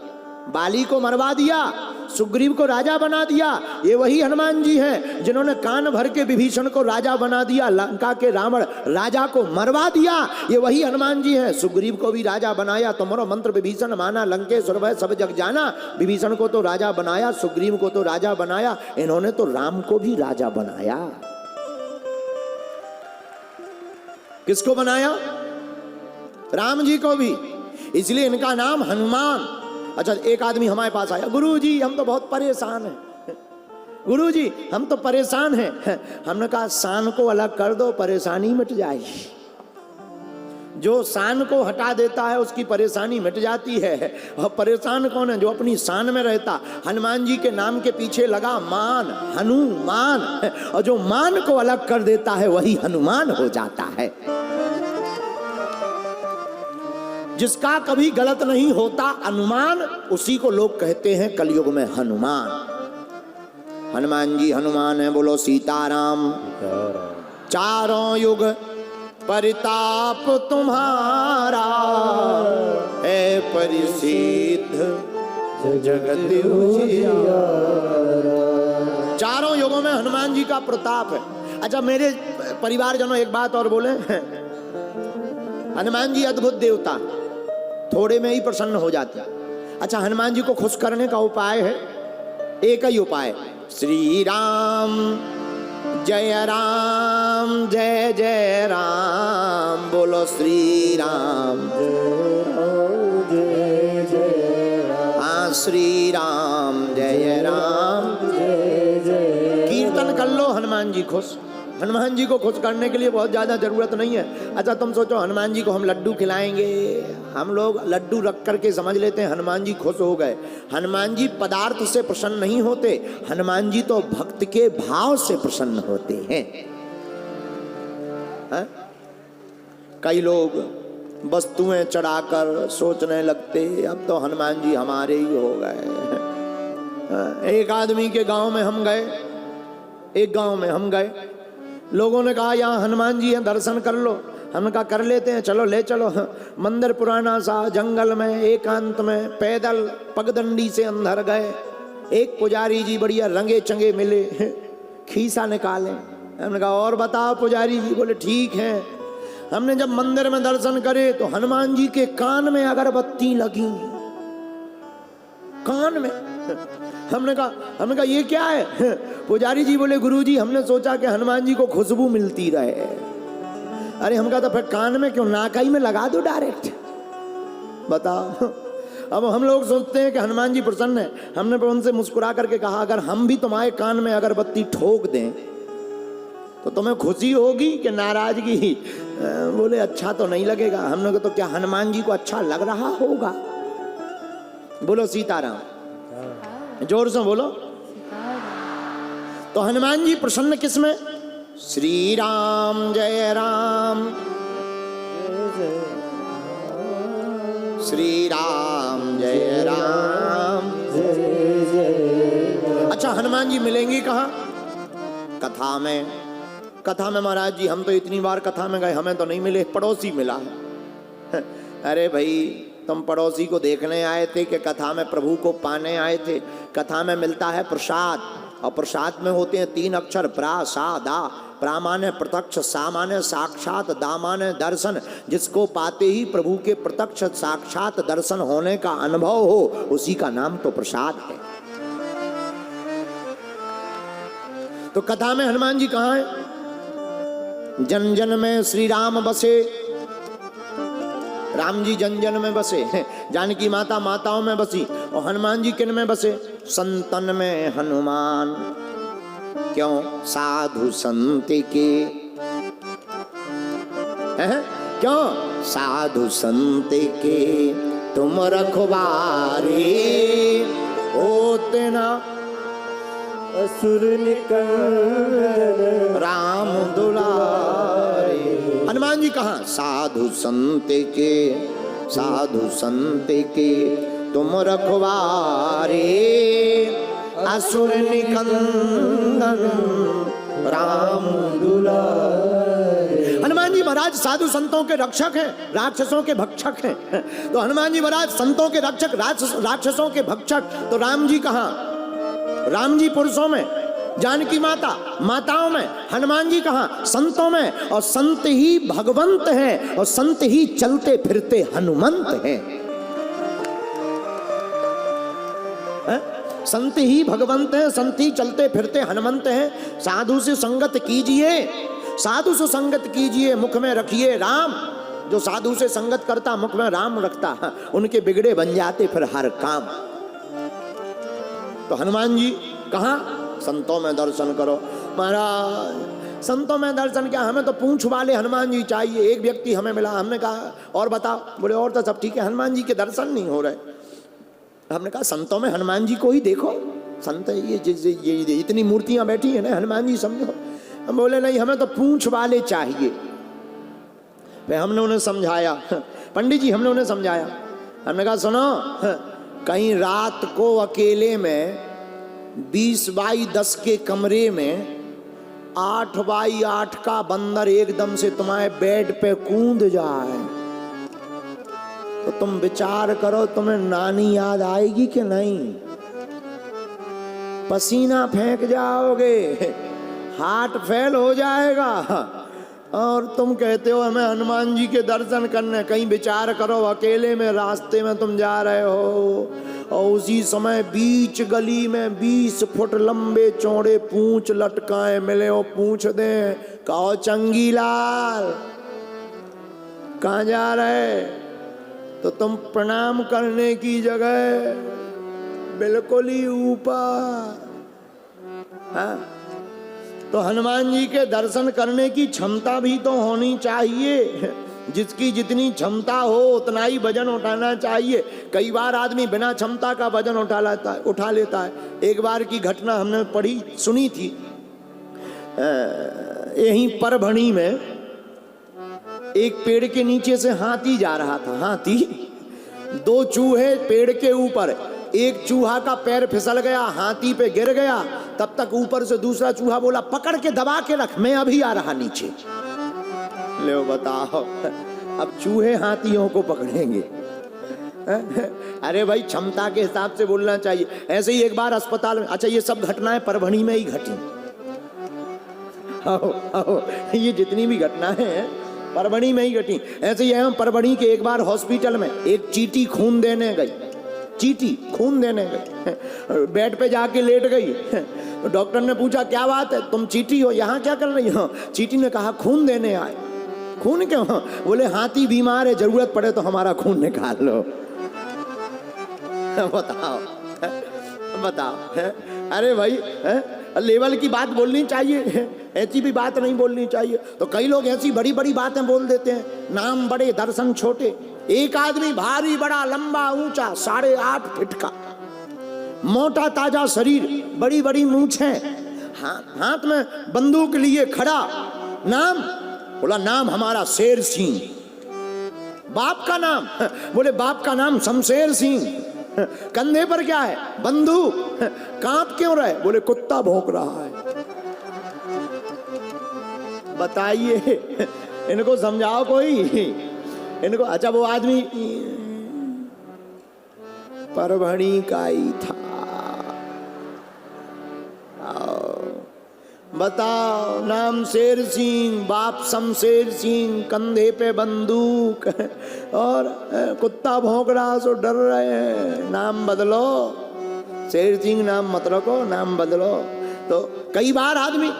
बाली को मरवा दिया, सुग्रीव को राजा बना दिया। ये वही हनुमान जी हैं जिन्होंने कान भर के विभीषण को राजा बना दिया, लंका के रावण राजा को मरवा दिया। ये वही हनुमान जी हैं, सुग्रीव को भी राजा बनाया, तुम्हारा मंत्र विभीषण माना, लंकेश्वर भय सब जग जाना। विभीषण को तो राजा बनाया, सुग्रीव को तो राजा बनाया, इन्होंने तो राम को भी राजा बनाया। किसको बनाया? राम जी को भी, इसलिए इनका नाम हनुमान। अच्छा, एक आदमी हमारे पास आया, गुरुजी हम तो बहुत परेशान हैं, गुरुजी हम तो परेशान हैं। हमने कहा शान को अलग कर दो, परेशानी मिट जाएगी। जो शान को हटा देता है उसकी परेशानी मिट जाती है। और परेशान कौन है? जो अपनी शान में रहता। हनुमान जी के नाम के पीछे लगा मान, हनुमान, और जो मान को अलग कर देता है वही हनुमान हो जाता है। जिसका कभी गलत नहीं होता अनुमान, उसी को लोग कहते हैं कलयुग में हनुमान। हनुमान जी हनुमान है, बोलो सीताराम। चारों युग परिताप तुम्हारा है परिसिद्ध जगत उजियारा। चारों युगों में हनुमान जी का प्रताप है। अच्छा मेरे परिवारजनों, एक बात और बोले, हनुमान जी अद्भुत देवता, थोड़े में ही प्रसन्न हो जाते हैं। अच्छा, हनुमान जी को खुश करने का उपाय है, एक ही उपाय, श्री राम जय राम जय जय राम, बोलो श्री राम जय जय राम। हाँ, श्री राम जय राम जय जय। कीर्तन कर लो, हनुमान जी खुश। हनुमान जी को खुश करने के लिए बहुत ज़्यादा ज़रूरत नहीं है। अच्छा तुम सोचो, हनुमान जी को हम लड्डू खिलाएंगे, हम लोग लड्डू रख करके समझ लेते हैं हनुमान जी खुश हो गए। हनुमान जी पदार्थ से प्रसन्न नहीं होते, हनुमान जी तो भक्त के भाव से प्रसन्न होते हैं। है? कई लोग वस्तुएं चढ़ाकर सोचने लगते अब तो हनुमान जी हमारे ही हो गए। एक आदमी के गांव में हम गए, एक गांव में हम गए, लोगों ने कहा यहाँ हनुमान जी हैं, दर्शन कर लो। हमने कहा कर लेते हैं, चलो ले चलो। मंदिर पुराना सा, जंगल में, एकांत में, पैदल पगडंडी से अंदर गए। एक पुजारी जी बढ़िया रंगे चंगे मिले, खीसा निकाले। हमने कहा और बताओ पुजारी जी? बोले ठीक है। हमने जब मंदिर में दर्शन करे तो हनुमान जी के कान में अगरबत्ती लगी, कान में। हमने कहा ये क्या है? पुजारी जी बोले गुरुजी हमने सोचा कि हनुमान जी को खुशबू मिलती रहे। अरे हम कहा तो फिर कान में क्यों, नाकाई में लगा दो डायरेक्ट, बताओ। अब हम लोग सोचते हैं कि हनुमान जी प्रसन्न है। हमने पर उनसे मुस्कुरा करके कहा अगर हम भी तुम्हारे कान में अगरबत्ती ठोक दें तो तुम्हें खुशी होगी कि नाराजगी? बोले अच्छा तो नहीं लगेगा। हमने कहा तो क्या हनुमान जी को अच्छा लग रहा होगा? बोलो सीताराम, जोर से बोलो। तो हनुमान जी प्रसन्न किसमें? श्री राम जय राम, श्री राम जय राम। अच्छा, हनुमान जी मिलेंगे कहाँ? कथा में। कथा में महाराज जी, हम तो इतनी बार कथा में गए, हमें तो नहीं मिले, पड़ोसी मिला है। अरे भाई, तुम पड़ोसी को देखने आए थे कि कथा में प्रभु को पाने आए थे? कथा में मिलता है प्रसाद, और प्रसाद में होते हैं 3 अक्षर, प्रा सा दा। प्रा माने प्रत्यक्ष, सा माने साक्षात, दा माने दर्शन। जिसको पाते ही प्रभु के प्रत्यक्ष साक्षात दर्शन होने का अनुभव हो, उसी का नाम तो प्रसाद है। तो कथा में हनुमान जी कहाँ हैं? जन जन में श्री राम बसे। राम जी जन जन में बसे, जानकी माता माताओं में बसी, और हनुमान जी किन में बसे? संतन में हनुमान। क्यों? साधु संत के। क्यों? साधु संत के तुम रखवारे, होते ना असुर निकंदन राम दुलारे। हनुमान जी कहाँ? साधु संत के, साधु संत के तुम रखवारे, असुर निकंदन राम दुलारे। हनुमान जी महाराज साधु संतों के रक्षक हैं, राक्षसों के भक्षक हैं। तो हनुमान जी महाराज संतों के रक्षक, राक्षसों के भक्षक। तो राम जी कहाँ? राम जी पुरुषों में, जानकी माता माताओं में, हनुमान जी कहाँ? संतों में। और संत ही भगवंत हैं, और संत ही चलते फिरते हनुमंत हैं। संत ही भगवंत हैं, संत ही चलते फिरते हनुमंत हैं। साधु से संगत कीजिए, साधु से संगत कीजिए, मुख में रखिए राम। जो साधु से संगत करता, मुख में राम रखता, उनके बिगड़े बन जाते फिर हर काम। तो हनुमान जी कहाँ? संतों में दर्शन करो। महाराज संतों में दर्शन क्या, हमें तो पूंछ वाले हनुमान जी चाहिए। एक व्यक्ति हमें मिला, हमने कहा और बताओ, बोले और तो सब ठीक है, हनुमान जी के दर्शन नहीं हो रहे। हमने कहा संतों में हनुमान जी को ही देखो, संत ये इतनी मूर्तियां बैठी है ना, हनुमान जी समझो। हम बोले नहीं, हमें तो पूंछ वाले चाहिए। फिर हमने उन्हें समझाया, पंडित जी हमने उन्हें समझाया। हमने कहा सुनो, कहीं रात को अकेले में 20 बाई 10 के कमरे में 8 बाई 8 का बंदर एकदम से तुम्हारे बेड पे कूद जाए, तो तुम विचार करो, तुम्हें नानी याद आएगी कि नहीं? पसीना फेंक जाओगे, हार्ट फेल हो जाएगा। और तुम कहते हो हमें हनुमान जी के दर्शन करने। कहीं विचार करो, अकेले में रास्ते में तुम जा रहे हो, और उसी समय बीच गली में 20 फुट लंबे चौड़े पूंछ लटकाए मिले हो। पूछ दे, कहो चंगी लाल कहाँ जा रहे? तो तुम प्रणाम करने की जगह बिल्कुल ही ऊपर। हाँ, तो हनुमान जी के दर्शन करने की क्षमता भी तो होनी चाहिए। जिसकी जितनी क्षमता हो उतना ही वजन उठाना चाहिए। कई बार आदमी बिना क्षमता का वजन उठा लेता है। एक बार की घटना हमने पढ़ी सुनी थी, यहीं परभणी में एक पेड़ के नीचे से हाथी जा रहा था। हाथी, 2 चूहे पेड़ के ऊपर, एक चूहा का पैर फिसल गया, हाथी पे गिर गया। तब तक ऊपर से दूसरा चूहा बोला, पकड़ के दबा के रख, मैं अभी आ रहा नीचे। ले बताओ, अब चूहे हाथियों को पकड़ेंगे? अरे भाई, क्षमता के हिसाब से बोलना चाहिए। ऐसे ही एक बार अस्पताल में, अच्छा ये सब घटनाएं परभणी में ही घटी। ये जितनी भी घटनाएं हैं परभणी में ही घटी। ऐसे ही हम परभणी के एक बार हॉस्पिटल में एक चींटी खून देने गई। चींटी खून देने गई, बेड पे जाके लेट गई। तो डॉक्टर ने पूछा क्या बात है, तुम चींटी हो, यहाँ क्या कर रही हो? चींटी ने कहा खून देने आए। खून क्यों? बोले हाथी बीमार है, जरूरत पड़े तो हमारा खून निकाल लो। बताओ बताओ। अरे भाई, लेवल की बात बोलनी चाहिए, ऐसी भी बात नहीं बोलनी चाहिए। तो कई लोग ऐसी बड़ी बड़ी बातें बोल देते हैं, नाम बड़े दर्शन छोटे। एक आदमी भारी बड़ा लंबा ऊंचा 8.5 फीट का, मोटा ताजा शरीर, बड़ी बड़ी मूंछें, हाथ में बंदूक लिए खड़ा। नाम? बोला नाम हमारा शेर सिंह। बाप का नाम? बोले बाप का नाम शमशेर सिंह। कंधे पर क्या है? बंदूक। कांप क्यों रहे? बोले कुत्ता भौंक रहा है। बताइए, इनको समझाओ कोई इनको। अच्छा वो आदमी परभणी का ही था। बताओ, नाम शेर सिंह, बाप शमशेर सिंह, कंधे पे बंदूक और कुत्ता भौंक रहा, सो डर रहे हैं। नाम बदलो, शेर सिंह नाम मत रखो, नाम बदलो। तो कई बार आदमी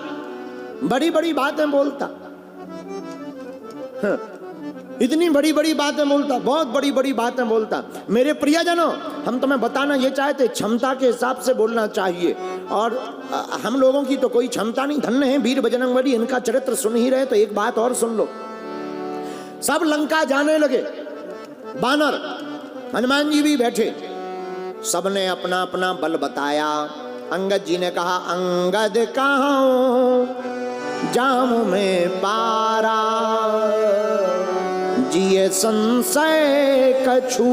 बड़ी बड़ी बातें बोलता, इतनी बड़ी बड़ी बातें बोलता, बहुत बड़ी बड़ी बातें बोलता। मेरे प्रियजनों, हम तुम्हें बताना ये चाहते, क्षमता के हिसाब से बोलना चाहिए। और हम लोगों की तो कोई क्षमता नहीं, धन्य है वीर बजरंगबली, इनका चरित्र सुन ही रहे तो एक बात और सुन लो। सब लंका जाने लगे, बानर, हनुमान जी भी बैठे, सबने अपना अपना बल बताया। अंगद जी ने कहा, अंगद कहाँ जामु में पारा, जिए संशय कछु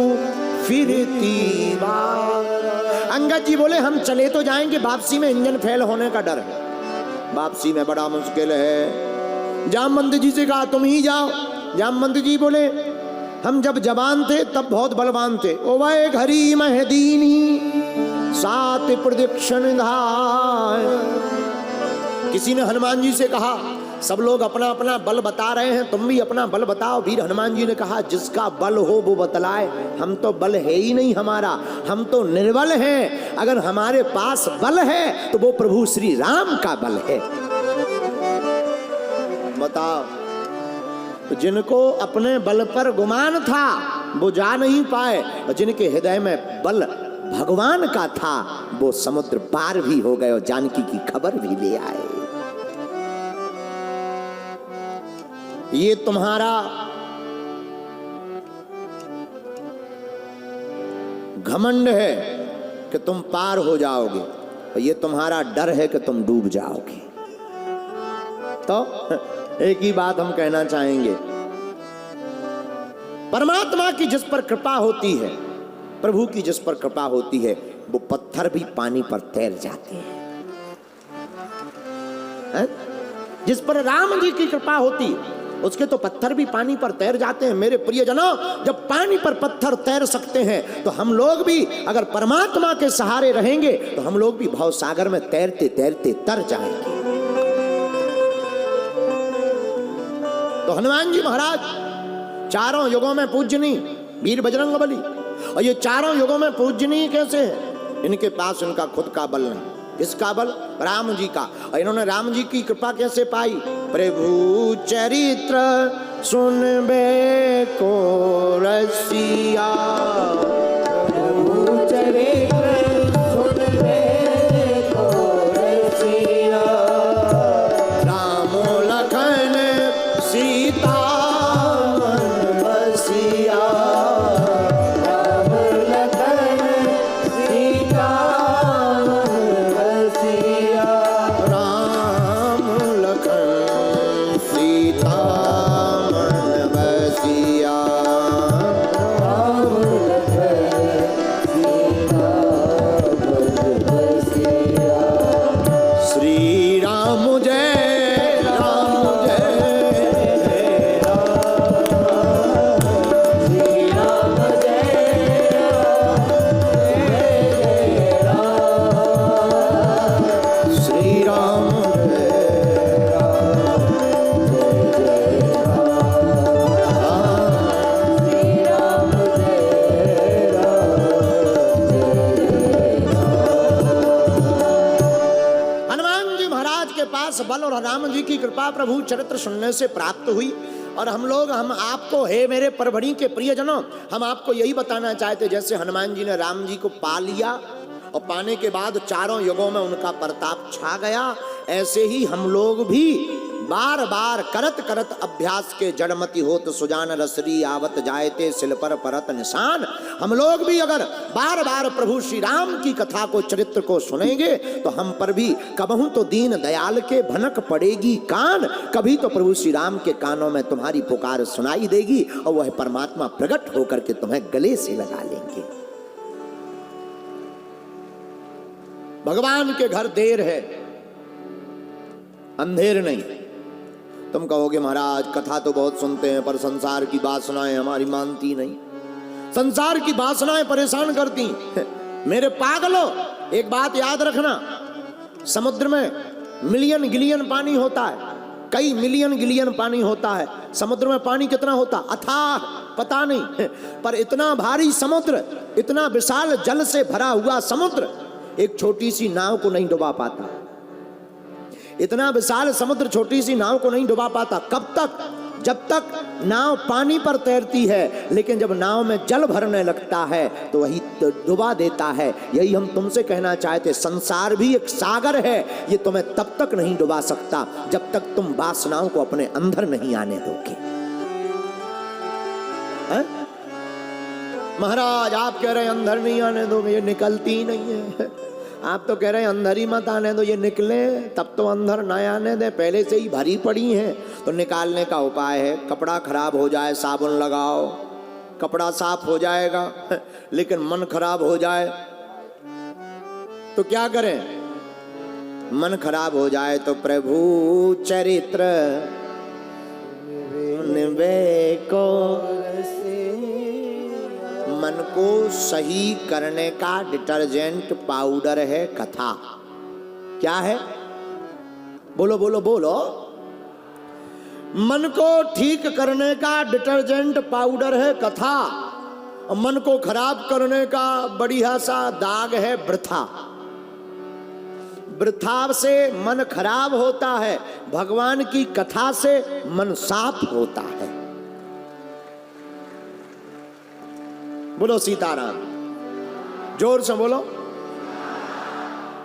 फिरती बार। अंगद जी बोले हम चले तो जाएंगे, वापसी में इंजन फेल होने का डर है, वापसी में बड़ा मुश्किल है। जामवंत जी से कहा तुम ही जाओ। जामवंत जी बोले हम जब जवान थे तब बहुत बलवान थे। ओ वह घरी महदीनी 7 प्रदक्षिण धाय। किसी ने हनुमान जी से कहा, सब लोग अपना अपना बल बता रहे हैं, तुम भी अपना बल बताओ। वीर हनुमान जी ने कहा, जिसका बल हो वो बतलाए, हम तो बल है ही नहीं हमारा, हम तो निर्बल हैं। अगर हमारे पास बल है तो वो प्रभु श्री राम का बल है। बताओ, जिनको अपने बल पर गुमान था वो जा नहीं पाए, और जिनके हृदय में बल भगवान का था वो समुद्र पार भी हो गए और जानकी की खबर भी ले आए। ये तुम्हारा घमंड है कि तुम पार हो जाओगे, और ये तुम्हारा डर है कि तुम डूब जाओगे। तो एक ही बात हम कहना चाहेंगे, परमात्मा की जिस पर कृपा होती है, प्रभु की जिस पर कृपा होती है, वो पत्थर भी पानी पर तैर जाते हैं। जिस पर राम जी की कृपा होती है उसके तो पत्थर भी पानी पर तैर जाते हैं। मेरे प्रियजनों, जब पानी पर पत्थर तैर सकते हैं तो हम लोग भी अगर परमात्मा के सहारे रहेंगे तो हम लोग भी भव सागर में तैरते तैरते तर जाएंगे। तो हनुमान जी महाराज चारों युगों में पूजनीय वीर बजरंगबली, और ये चारों युगों में पूजनीय कैसे है? इनके पास इनका खुद का बल नहीं। किसका बल? राम जी का। और इन्होंने राम जी की कृपा कैसे पाई? प्रभु चरित्र सुनबे को रसिया, प्रभु चरित्र सुनबे को रसिया, राम लखन सीता मन बसिया, राम लखन सीता मन बसिया, राम लखन सीता मन बसिया, राम लखन सीता मन बसिया। श्री राम जय राम जय श्री राम जय श्री राम हनुमान जी महाराज के पास बल और राम जी की कृपा प्रभु चरित्र सुनने से प्राप्त हुई। और हम आपको, हे मेरे परभणी के प्रियजनों, हम आपको यही बताना चाहते, जैसे हनुमान जी ने राम जी को पा लिया और पाने के बाद चारों युगों में उनका प्रताप छा गया, ऐसे ही हम लोग भी बार बार करत करत अभ्यास के जड़मति होत सुजान रसरी आवत जायते सिल पर परत निशान। हम लोग भी अगर बार बार प्रभु श्री राम की कथा को, चरित्र को सुनेंगे तो हम पर भी कबहू तो दीन दयाल के भनक पड़ेगी कान, कभी तो प्रभु श्री राम के कानों में तुम्हारी पुकार सुनाई देगी और वह परमात्मा प्रकट होकर के तुम्हें गले से लगा लेंगे। भगवान के घर देर है, अंधेर नहीं। तुम कहोगे महाराज कथा तो बहुत सुनते हैं पर संसार की वासनाएं हमारी मानती नहीं, संसार की वासनाएं परेशान करती। मेरे पागलो, एक बात याद रखना, समुद्र में मिलियन गिलियन पानी होता है, कई मिलियन गिलियन पानी होता है। समुद्र में पानी कितना होता अथाह पता नहीं, पर इतना भारी समुद्र, इतना विशाल जल से भरा हुआ समुद्र एक छोटी सी नाव को नहीं डुबा पाता। इतना विशाल समुद्र छोटी सी नाव को नहीं डुबा पाता। कब तक? जब तक नाव पानी पर तैरती है, लेकिन जब नाव में जल भरने लगता है तो वही डुबा देता है। यही हम तुमसे कहना चाहते, संसार भी एक सागर है, ये तुम्हें तब तक नहीं डुबा सकता जब तक तुम वासनाओं को अपने अंदर नहीं आने दोगे। महाराज आप कह रहे हैं अंदर नहीं आने दोगे, ये निकलती ही नहीं है। आप तो कह रहे हैं अंदर ही मत आने दो, ये निकले तब तो अंदर ना आने दे, पहले से ही भरी पड़ी हैं। तो निकालने का उपाय है, कपड़ा खराब हो जाए साबुन लगाओ, कपड़ा साफ हो जाएगा। लेकिन मन खराब हो जाए तो क्या करें? मन खराब हो जाए तो प्रभु चरित्र निवेको, मन को सही करने का डिटर्जेंट पाउडर है कथा। क्या है? बोलो बोलो बोलो। मन को ठीक करने का डिटर्जेंट पाउडर है कथा, और मन को खराब करने का बढ़िया सा दाग है वृथा। वृथा से मन खराब होता है, भगवान की कथा से मन साफ होता है। बोलो सीताराम, जोर से बोलो।